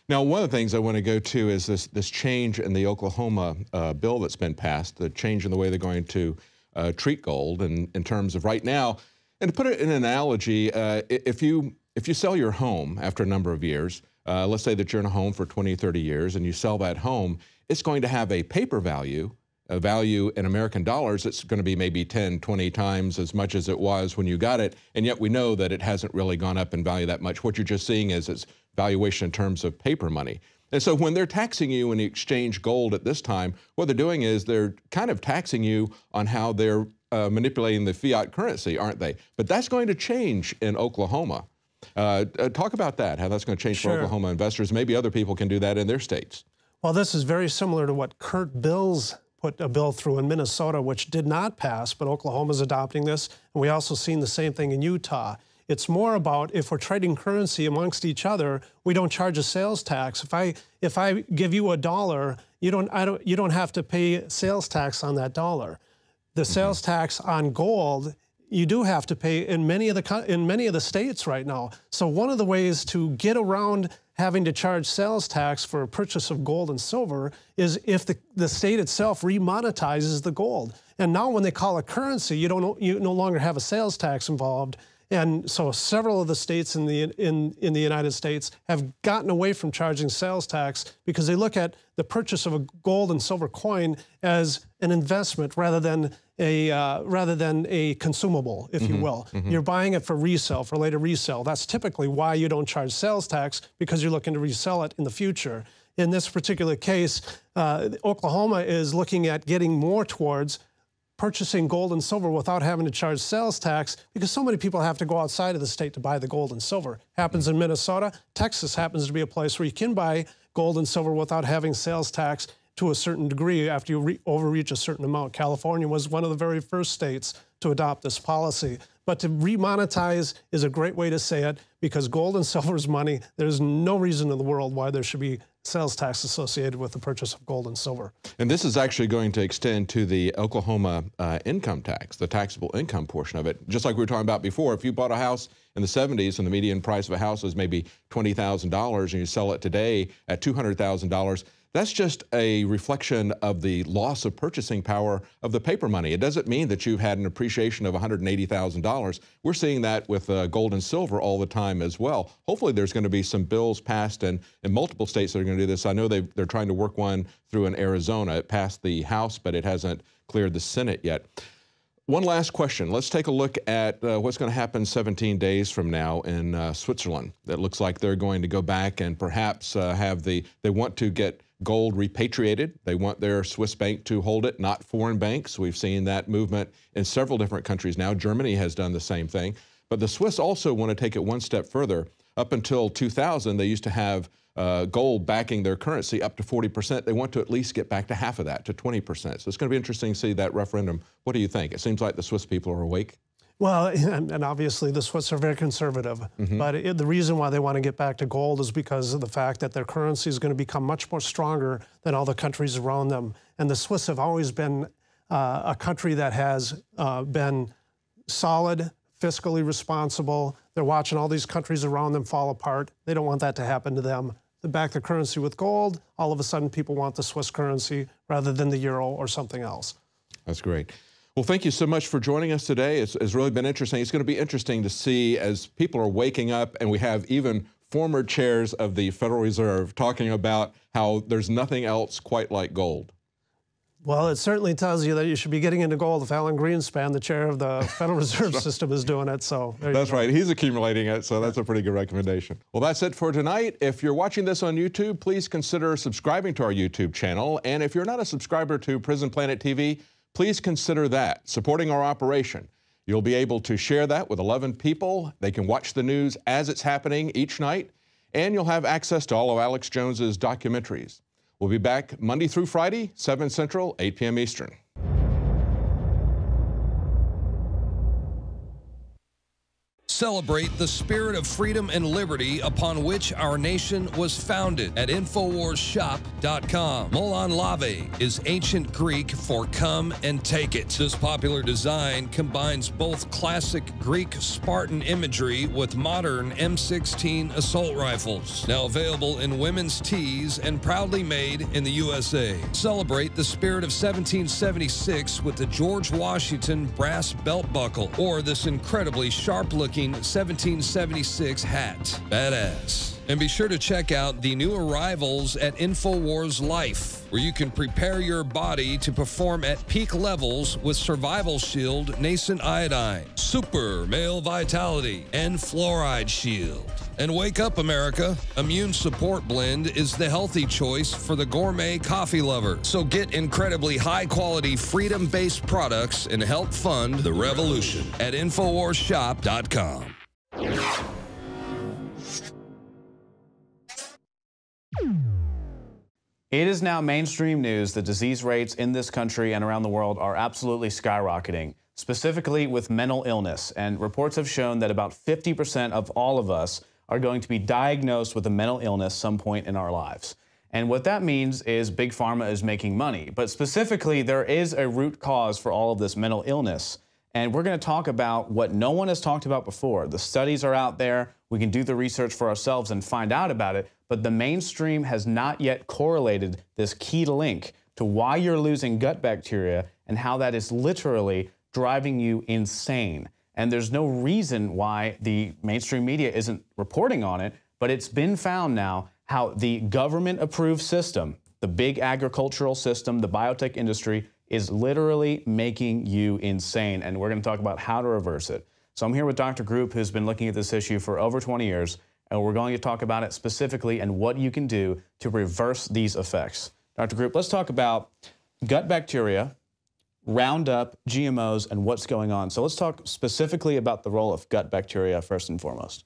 Now, one of the things I want to go to is this change in the Oklahoma bill that's been passed, the change in the way they're going to treat gold, and in terms of right now. And to put it in an analogy, if you sell your home after a number of years, let's say that you're in a home for 20, 30 years, and you sell that home, it's going to have a paper value, a value in American dollars. It's going to be maybe 10, 20 times as much as it was when you got it, and yet we know that it hasn't really gone up in value that much. What you're just seeing is its valuation in terms of paper money. And so when they're taxing you when you exchange gold at this time, what they're doing is they're kind of taxing you on how they're manipulating the fiat currency, aren't they? But that's going to change in Oklahoma. Talk about that, how that's going to change for Oklahoma investors. Maybe other people can do that in their states. Well, this is very similar to what Kurt Bills put a bill through in Minnesota, which did not pass, but Oklahoma's adopting this. And we also seen the same thing in Utah. It's more about, if we're trading currency amongst each other, we don't charge a sales tax. If I give you $1, you don't have to pay sales tax on that dollar. The sales tax on gold, you do have to pay in many of the states right now. So one of the ways to get around having to charge sales tax for a purchase of gold and silver is if the state itself remonetizes the gold. And now when they call it currency, you no longer have a sales tax involved. And so several of the states in the United States have gotten away from charging sales tax because they look at the purchase of a gold and silver coin as an investment rather than a consumable, if you will. You're buying it for resale, for later resale. That's typically why you don't charge sales tax, because you're looking to resell it in the future. In this particular case, Oklahoma is looking at getting more towards purchasing gold and silver without having to charge sales tax because so many people have to go outside of the state to buy the gold and silver. Happens in Minnesota. Texas happens to be a place where you can buy gold and silver without having sales tax to a certain degree after you overreach a certain amount. California was one of the very first states to adopt this policy. But to remonetize is a great way to say it because gold and silver is money. There's no reason in the world why there should be sales tax associated with the purchase of gold and silver. And this is actually going to extend to the Oklahoma income tax, the taxable income portion of it. Just like we were talking about before, if you bought a house in the 70s and the median price of a house was maybe $20,000 and you sell it today at $200,000, that's just a reflection of the loss of purchasing power of the paper money. It doesn't mean that you've had an appreciation of $180,000. We're seeing that with gold and silver all the time as well. Hopefully there's going to be some bills passed in multiple states that are going to do this. I know they're trying to work one through in Arizona. It passed the House, but it hasn't cleared the Senate yet. One last question. Let's take a look at what's going to happen 17 days from now in Switzerland. It looks like they're going to go back and perhaps they want to get gold repatriated. They want their Swiss bank to hold it, not foreign banks. We've seen that movement in several different countries now. Germany has done the same thing. But the Swiss also want to take it one step further. Up until 2000, they used to have gold backing their currency up to 40%. They want to at least get back to half of that, to 20%. So it's going to be interesting to see that referendum. What do you think? It seems like the Swiss people are awake. Well, and obviously the Swiss are very conservative, but the reason why they want to get back to gold is because of the fact that their currency is going to become much more stronger than all the countries around them. And the Swiss have always been a country that has been solid, fiscally responsible. They're watching all these countries around them fall apart. They don't want that to happen to them. They back their currency with gold. All of a sudden, people want the Swiss currency rather than the euro or something else. That's great. Well, thank you so much for joining us today. It's really been interesting. It's going to be interesting to see as people are waking up and we have even former chairs of the Federal Reserve talking about how there's nothing else quite like gold. Well, it certainly tells you that you should be getting into gold if Alan Greenspan, the chair of the Federal Reserve System, is doing it. So that's right. He's accumulating it, so that's a pretty good recommendation. Well, that's it for tonight. If you're watching this on YouTube, please consider subscribing to our YouTube channel. And if you're not a subscriber to Prison Planet TV, please consider that, supporting our operation. You'll be able to share that with 11 people. They can watch the news as it's happening each night, and you'll have access to all of Alex Jones's documentaries. We'll be back Monday through Friday, 7 Central, 8 p.m. Eastern. Celebrate the spirit of freedom and liberty upon which our nation was founded at InfoWarsShop.com. Molon Lave is ancient Greek for come and take it. This popular design combines both classic Greek Spartan imagery with modern M16 assault rifles. Now available in women's tees and proudly made in the USA. Celebrate the spirit of 1776 with the George Washington brass belt buckle or this incredibly sharp-looking 1776 hat. Badass. And be sure to check out the new arrivals at InfoWars Life, where you can prepare your body to perform at peak levels with Survival Shield Nascent Iodine, Super Male Vitality, and Fluoride Shield. And wake up, America. Immune Support Blend is the healthy choice for the gourmet coffee lover. So get incredibly high-quality, freedom-based products and help fund the revolution at InfoWarsShop.com. It is now mainstream news that disease rates in this country and around the world are absolutely skyrocketing, specifically with mental illness. And reports have shown that about 50% of all of us are going to be diagnosed with a mental illness some point in our lives. And what that means is Big Pharma is making money. But specifically, there is a root cause for all of this mental illness. And we're going to talk about what no one has talked about before. The studies are out there. We can do the research for ourselves and find out about it. But the mainstream has not yet correlated this key link to why you're losing gut bacteria and how that is literally driving you insane. And there's no reason why the mainstream media isn't reporting on it, but it's been found now how the government-approved system, the big agricultural system, the biotech industry, is literally making you insane. And we're going to talk about how to reverse it. So I'm here with Dr. Group, who's been looking at this issue for over 20 years, and we're going to talk about it specifically and what you can do to reverse these effects. Dr. Group, let's talk about gut bacteria. Roundup, GMOs, and what's going on. So let's talk specifically about the role of gut bacteria first and foremost.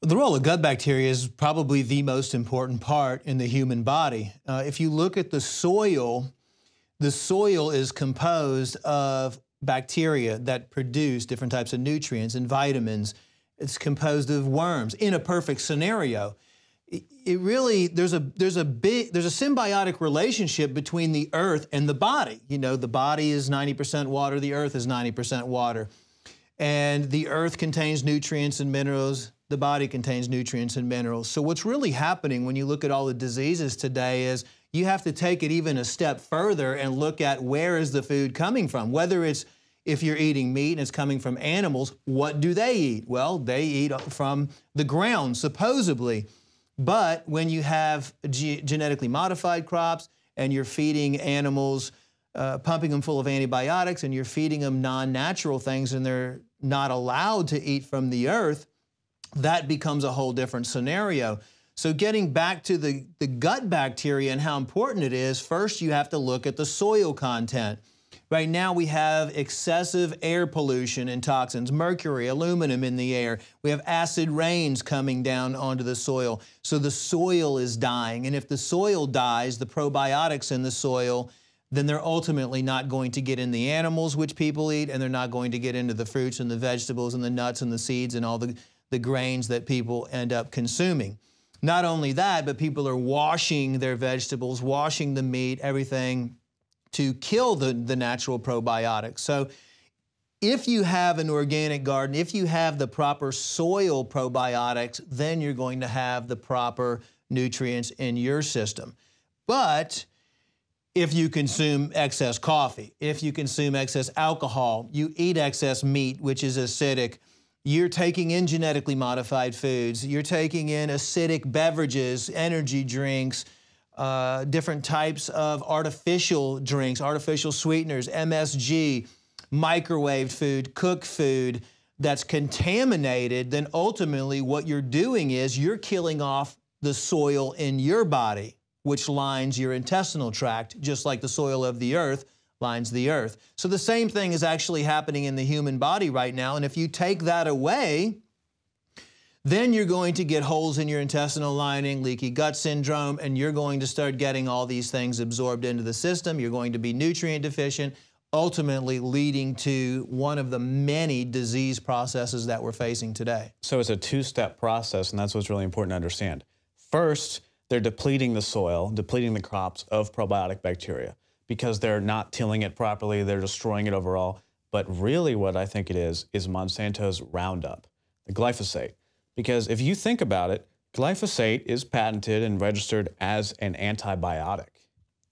The role of gut bacteria is probably the most important part in the human body. If you look at the soil is composed of bacteria that produce different types of nutrients and vitamins. It's composed of worms. In a perfect scenario, it really, there's a symbiotic relationship between the earth and the body. You know, the body is 90% water, the earth is 90% water. And the earth contains nutrients and minerals, the body contains nutrients and minerals. So what's really happening when you look at all the diseases today is you have to take it even a step further and look at where is the food coming from. Whether it's, if you're eating meat and it's coming from animals, what do they eat? Well, they eat from the ground, supposedly. But when you have genetically modified crops and you're feeding animals, pumping them full of antibiotics, and you're feeding them non-natural things and they're not allowed to eat from the earth, that becomes a whole different scenario. So getting back to the gut bacteria and how important it is, first you have to look at the soil content. Right now we have excessive air pollution and toxins, mercury, aluminum in the air. We have acid rains coming down onto the soil. So the soil is dying. And if the soil dies, the probiotics in the soil, then they're ultimately not going to get in the animals which people eat, and they're not going to get into the fruits and the vegetables and the nuts and the seeds and all the grains that people end up consuming. Not only that, but people are washing their vegetables, washing the meat, everything to kill the natural probiotics. So if you have an organic garden, if you have the proper soil probiotics, then you're going to have the proper nutrients in your system. But if you consume excess coffee, if you consume excess alcohol, you eat excess meat, which is acidic, you're taking in genetically modified foods, you're taking in acidic beverages, energy drinks, different types of artificial drinks, artificial sweeteners, MSG, microwaved food, cooked food that's contaminated, then ultimately what you're doing is you're killing off the soil in your body, which lines your intestinal tract, just like the soil of the earth lines the earth. So the same thing is actually happening in the human body right now, and if you take that away, then you're going to get holes in your intestinal lining, leaky gut syndrome, and you're going to start getting all these things absorbed into the system. You're going to be nutrient deficient, ultimately leading to one of the many disease processes that we're facing today. So it's a two-step process, and that's what's really important to understand. First, they're depleting the soil, depleting the crops of probiotic bacteria because they're not tilling it properly, they're destroying it overall. But really what I think it is Monsanto's Roundup, the glyphosate. Because if you think about it, glyphosate is patented and registered as an antibiotic.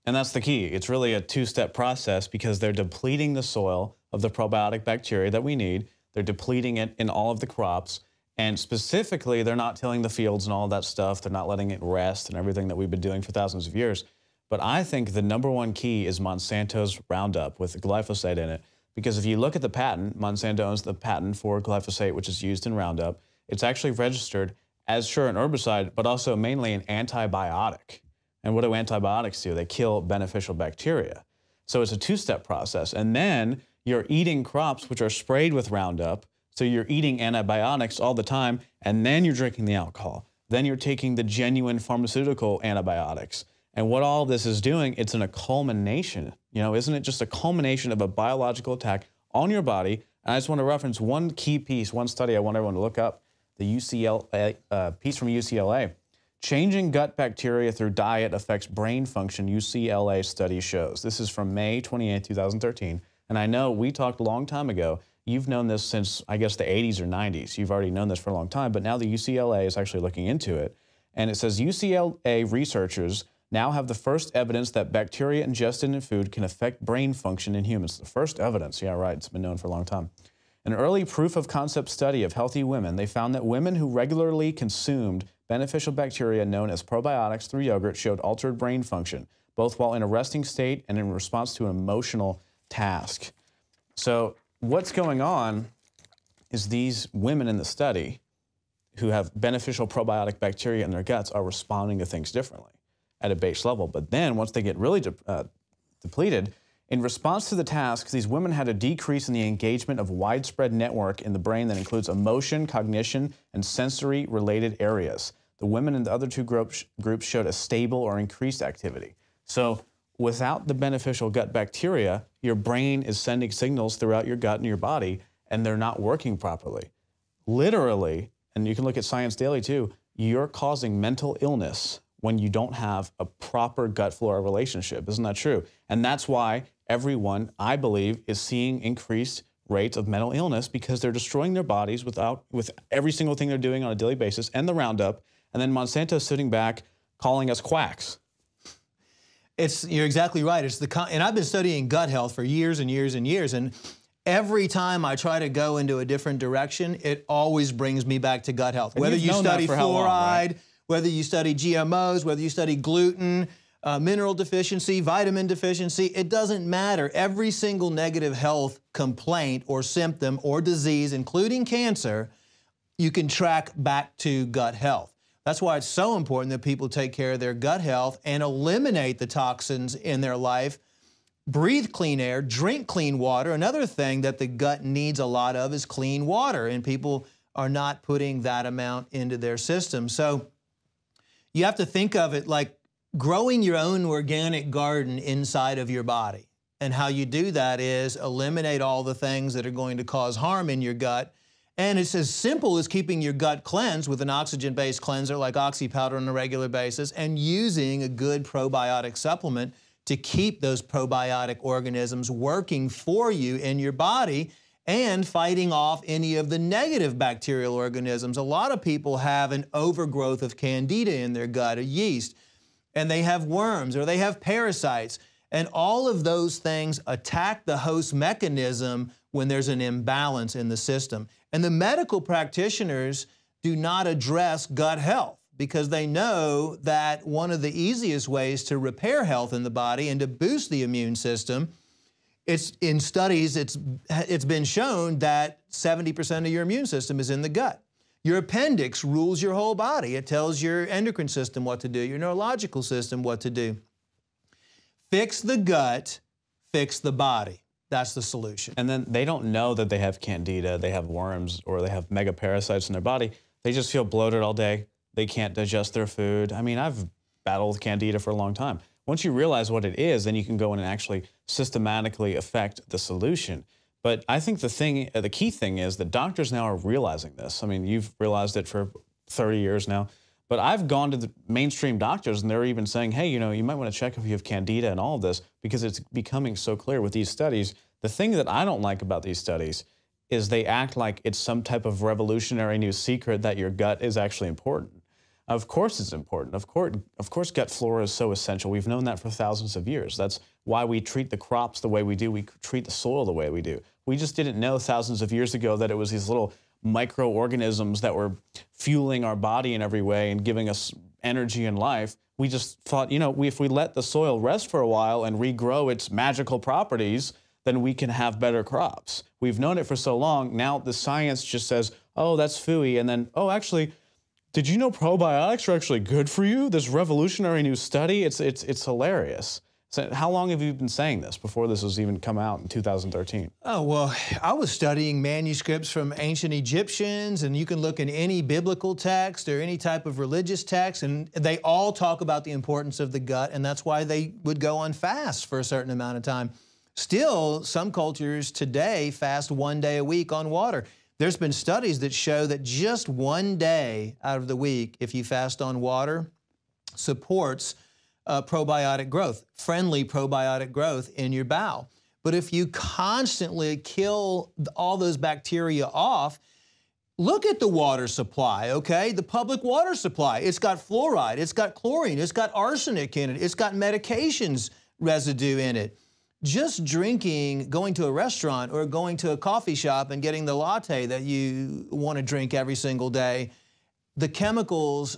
And that's the key. It's really a two-step process because they're depleting the soil of the probiotic bacteria that we need. They're depleting it in all of the crops. And specifically, they're not tilling the fields and all that stuff. They're not letting it rest and everything that we've been doing for thousands of years. But I think the number one key is Monsanto's Roundup with glyphosate in it. Because if you look at the patent, Monsanto owns the patent for glyphosate, which is used in Roundup. It's actually registered as, sure, an herbicide, but also mainly an antibiotic. And what do antibiotics do? They kill beneficial bacteria. So it's a two-step process. And then you're eating crops which are sprayed with Roundup. So you're eating antibiotics all the time, and then you're drinking the alcohol. Then you're taking the genuine pharmaceutical antibiotics. And what all this is doing, it's a culmination. You know, isn't it just a culmination of a biological attack on your body? And I just want to reference one key piece, one study I want everyone to look up, the UCLA piece from UCLA. Changing gut bacteria through diet affects brain function, UCLA study shows. This is from May 28, 2013. And I know we talked a long time ago. You've known this since, I guess, the 80s or 90s. You've already known this for a long time, but now the UCLA is actually looking into it. And it says UCLA researchers now have the first evidence that bacteria ingested in food can affect brain function in humans. The first evidence, yeah, right, it's been known for a long time. An early proof of concept study of healthy women, they found that women who regularly consumed beneficial bacteria known as probiotics through yogurt showed altered brain function, both while in a resting state and in response to an emotional task. So what's going on is these women in the study who have beneficial probiotic bacteria in their guts are responding to things differently at a base level. But then once they get really depleted, In response to the task, these women had a decrease in the engagement of widespread network in the brain that includes emotion, cognition, and sensory-related areas. The women in the other two groups showed a stable or increased activity. So without the beneficial gut bacteria, your brain is sending signals throughout your gut and your body, and they're not working properly. Literally, and you can look at Science Daily too, you're causing mental illness when you don't have a proper gut-flora relationship. Isn't that true? And that's why everyone, I believe, is seeing increased rates of mental illness, because they're destroying their bodies with every single thing they're doing on a daily basis, and the Roundup, and then Monsanto's sitting back calling us quacks. You're exactly right. And I've been studying gut health for years and years and years, and every time I try to go into a different direction, it always brings me back to gut health. Whether you study fluoride, whether you study GMOs, whether you study gluten, mineral deficiency, vitamin deficiency, it doesn't matter. Every single negative health complaint or symptom or disease, including cancer, you can track back to gut health. That's why it's so important that people take care of their gut health and eliminate the toxins in their life. Breathe clean air, drink clean water. Another thing that the gut needs a lot of is clean water, and people are not putting that amount into their system. So you have to think of it like growing your own organic garden inside of your body. And how you do that is eliminate all the things that are going to cause harm in your gut. And it's as simple as keeping your gut cleansed with an oxygen-based cleanser like Oxy powder on a regular basis, and using a good probiotic supplement to keep those probiotic organisms working for you in your body and fighting off any of the negative bacterial organisms. A lot of people have an overgrowth of candida in their gut, a yeast, and they have worms or they have parasites. And all of those things attack the host mechanism when there's an imbalance in the system. And the medical practitioners do not address gut health because they know that one of the easiest ways to repair health in the body and to boost the immune system, in studies, it's been shown that 70% of your immune system is in the gut. Your appendix rules your whole body. It tells your endocrine system what to do, your neurological system what to do. Fix the gut, fix the body. That's the solution. And then they don't know that they have candida, they have worms, or they have megaparasites in their body. They just feel bloated all day. They can't digest their food. I mean, I've battled with candida for a long time. Once you realize what it is, then you can go in and actually systematically affect the solution. But I think the key thing is that doctors now are realizing this. I mean, you've realized it for 30 years now. But I've gone to the mainstream doctors, and they're even saying, hey, you know, you might want to check if you have candida and all of this, because it's becoming so clear with these studies. The thing that I don't like about these studies is they act like it's some type of revolutionary new secret that your gut is actually important. Of course it's important. Of course gut flora is so essential. We've known that for thousands of years. That's why we treat the crops the way we do. We treat the soil the way we do. We just didn't know thousands of years ago that it was these little microorganisms that were fueling our body in every way and giving us energy and life. We just thought, you know, if we let the soil rest for a while and regrow its magical properties, then we can have better crops. We've known it for so long. Now the science just says, oh, that's phooey. And then, oh, actually, did you know probiotics are actually good for you? This revolutionary new study, it's hilarious. So how long have you been saying this before this was even come out in 2013? Oh, well, I was studying manuscripts from ancient Egyptians, and you can look in any biblical text or any type of religious text, and they all talk about the importance of the gut, and that's why they would go on fast for a certain amount of time. Still, some cultures today fast 1 day a week on water. There's been studies that show that just 1 day out of the week, if you fast on water, supports probiotic growth, friendly probiotic growth in your bowel. But if you constantly kill all those bacteria off, look at the water supply, okay? The public water supply. It's got fluoride, it's got chlorine, it's got arsenic in it, it's got medications residue in it. Just drinking, going to a restaurant or going to a coffee shop and getting the latte that you want to drink every single day, the chemicals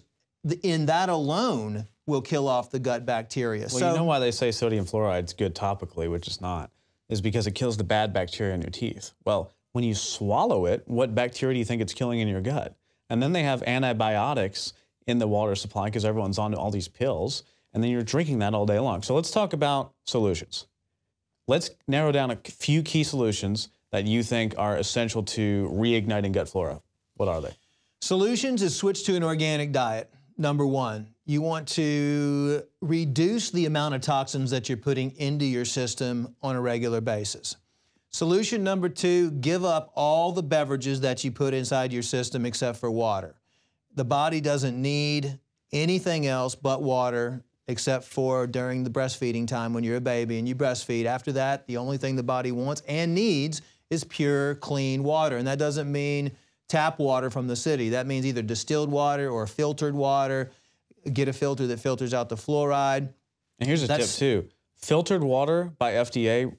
in that alone will kill off the gut bacteria. Well, you know why they say sodium fluoride is good topically, which is not, is because it kills the bad bacteria in your teeth. Well, when you swallow it, what bacteria do you think it's killing in your gut? And then they have antibiotics in the water supply because everyone's on all these pills, and then you're drinking that all day long. So let's talk about solutions. Let's narrow down a few key solutions that you think are essential to reigniting gut flora. What are they? Solutions is switch to an organic diet. Number one, you want to reduce the amount of toxins that you're putting into your system on a regular basis. Solution number two, give up all the beverages that you put inside your system except for water. The body doesn't need anything else but water except for during the breastfeeding time when you're a baby and you breastfeed. After that, the only thing the body wants and needs is pure, clean water. And that doesn't mean tap water from the city. That means either distilled water or filtered water. Get a filter that filters out the fluoride. And here's a tip too. Filtered water by FDA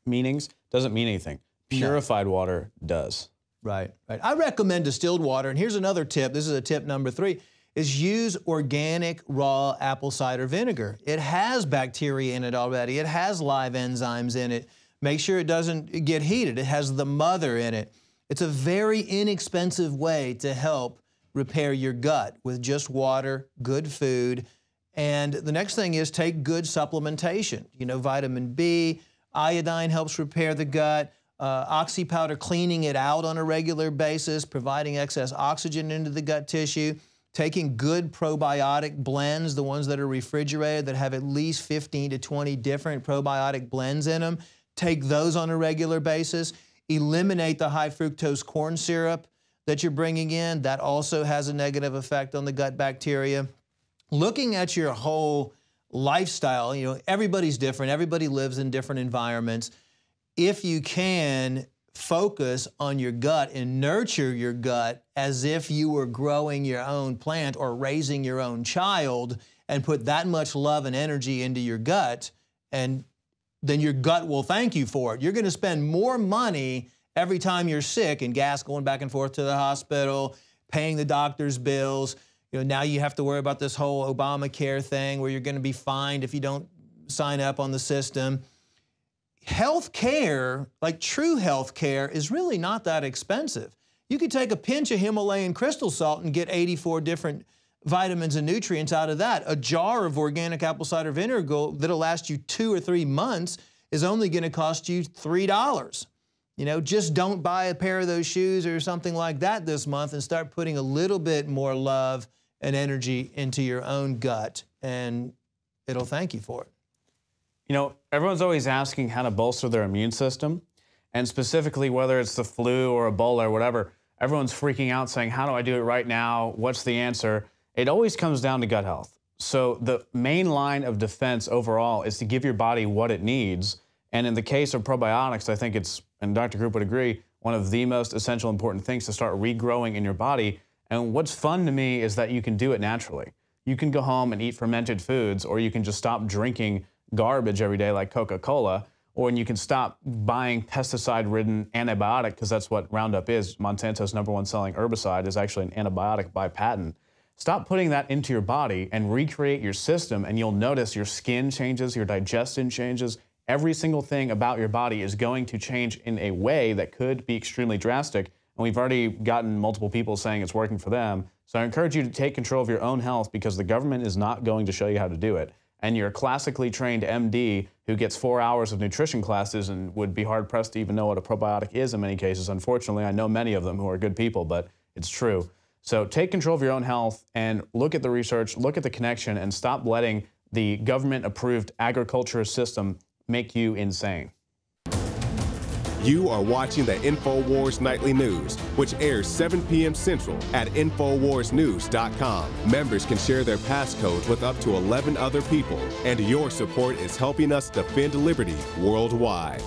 meanings doesn't mean anything. Purified water does. Right, right. I recommend distilled water. And here's another tip. This is a tip number 3, is use organic raw apple cider vinegar. It has bacteria in it already. It has live enzymes in it. Make sure it doesn't get heated. It has the mother in it. It's a very inexpensive way to help repair your gut with just water, good food. And the next thing is take good supplementation. You know, vitamin B, iodine helps repair the gut. Oxy powder, cleaning it out on a regular basis, providing excess oxygen into the gut tissue, taking good probiotic blends, the ones that are refrigerated that have at least 15 to 20 different probiotic blends in them. Take those on a regular basis. Eliminate the high fructose corn syrup that you're bringing in. That also has a negative effect on the gut bacteria. Looking at your whole lifestyle, you know, everybody's different. Everybody lives in different environments. If you can focus on your gut and nurture your gut as if you were growing your own plant or raising your own child and put that much love and energy into your gut, and then your gut will thank you for it. You're going to spend more money every time you're sick and gas going back and forth to the hospital, paying the doctor's bills. You know, now you have to worry about this whole Obamacare thing where you're going to be fined if you don't sign up on the system. Health care, like true health care, is really not that expensive. You could take a pinch of Himalayan crystal salt and get 84 different vitamins and nutrients out of that. A jar of organic apple cider vinegar that'll last you 2 or 3 months is only going to cost you $3. You know, just don't buy a pair of those shoes or something like that this month and start putting a little bit more love and energy into your own gut, and it'll thank you for it. You know, everyone's always asking how to bolster their immune system, and specifically whether it's the flu or Ebola or whatever, everyone's freaking out saying, how do I do it right now? What's the answer? It always comes down to gut health. So the main line of defense overall is to give your body what it needs. And in the case of probiotics, I think it's, and Dr. Group would agree, one of the most essential important things to start regrowing in your body. And what's fun to me is that you can do it naturally. You can go home and eat fermented foods, or you can just stop drinking garbage every day like Coca-Cola, or you can stop buying pesticide-ridden antibiotic, because that's what Roundup is. Monsanto's #1 selling herbicide is actually an antibiotic by patent. Stop putting that into your body and recreate your system, and you'll notice your skin changes, your digestion changes. Every single thing about your body is going to change in a way that could be extremely drastic, and we've already gotten multiple people saying it's working for them. So I encourage you to take control of your own health, because the government is not going to show you how to do it. And you're a classically trained MD who gets 4 hours of nutrition classes and would be hard-pressed to even know what a probiotic is in many cases. Unfortunately, I know many of them who are good people, but it's true. So take control of your own health and look at the research, look at the connection, and stop letting the government-approved agriculture system make you insane. You are watching the InfoWars Nightly News, which airs 7 p.m. Central at InfoWarsNews.com. Members can share their passcodes with up to 11 other people, and your support is helping us defend liberty worldwide.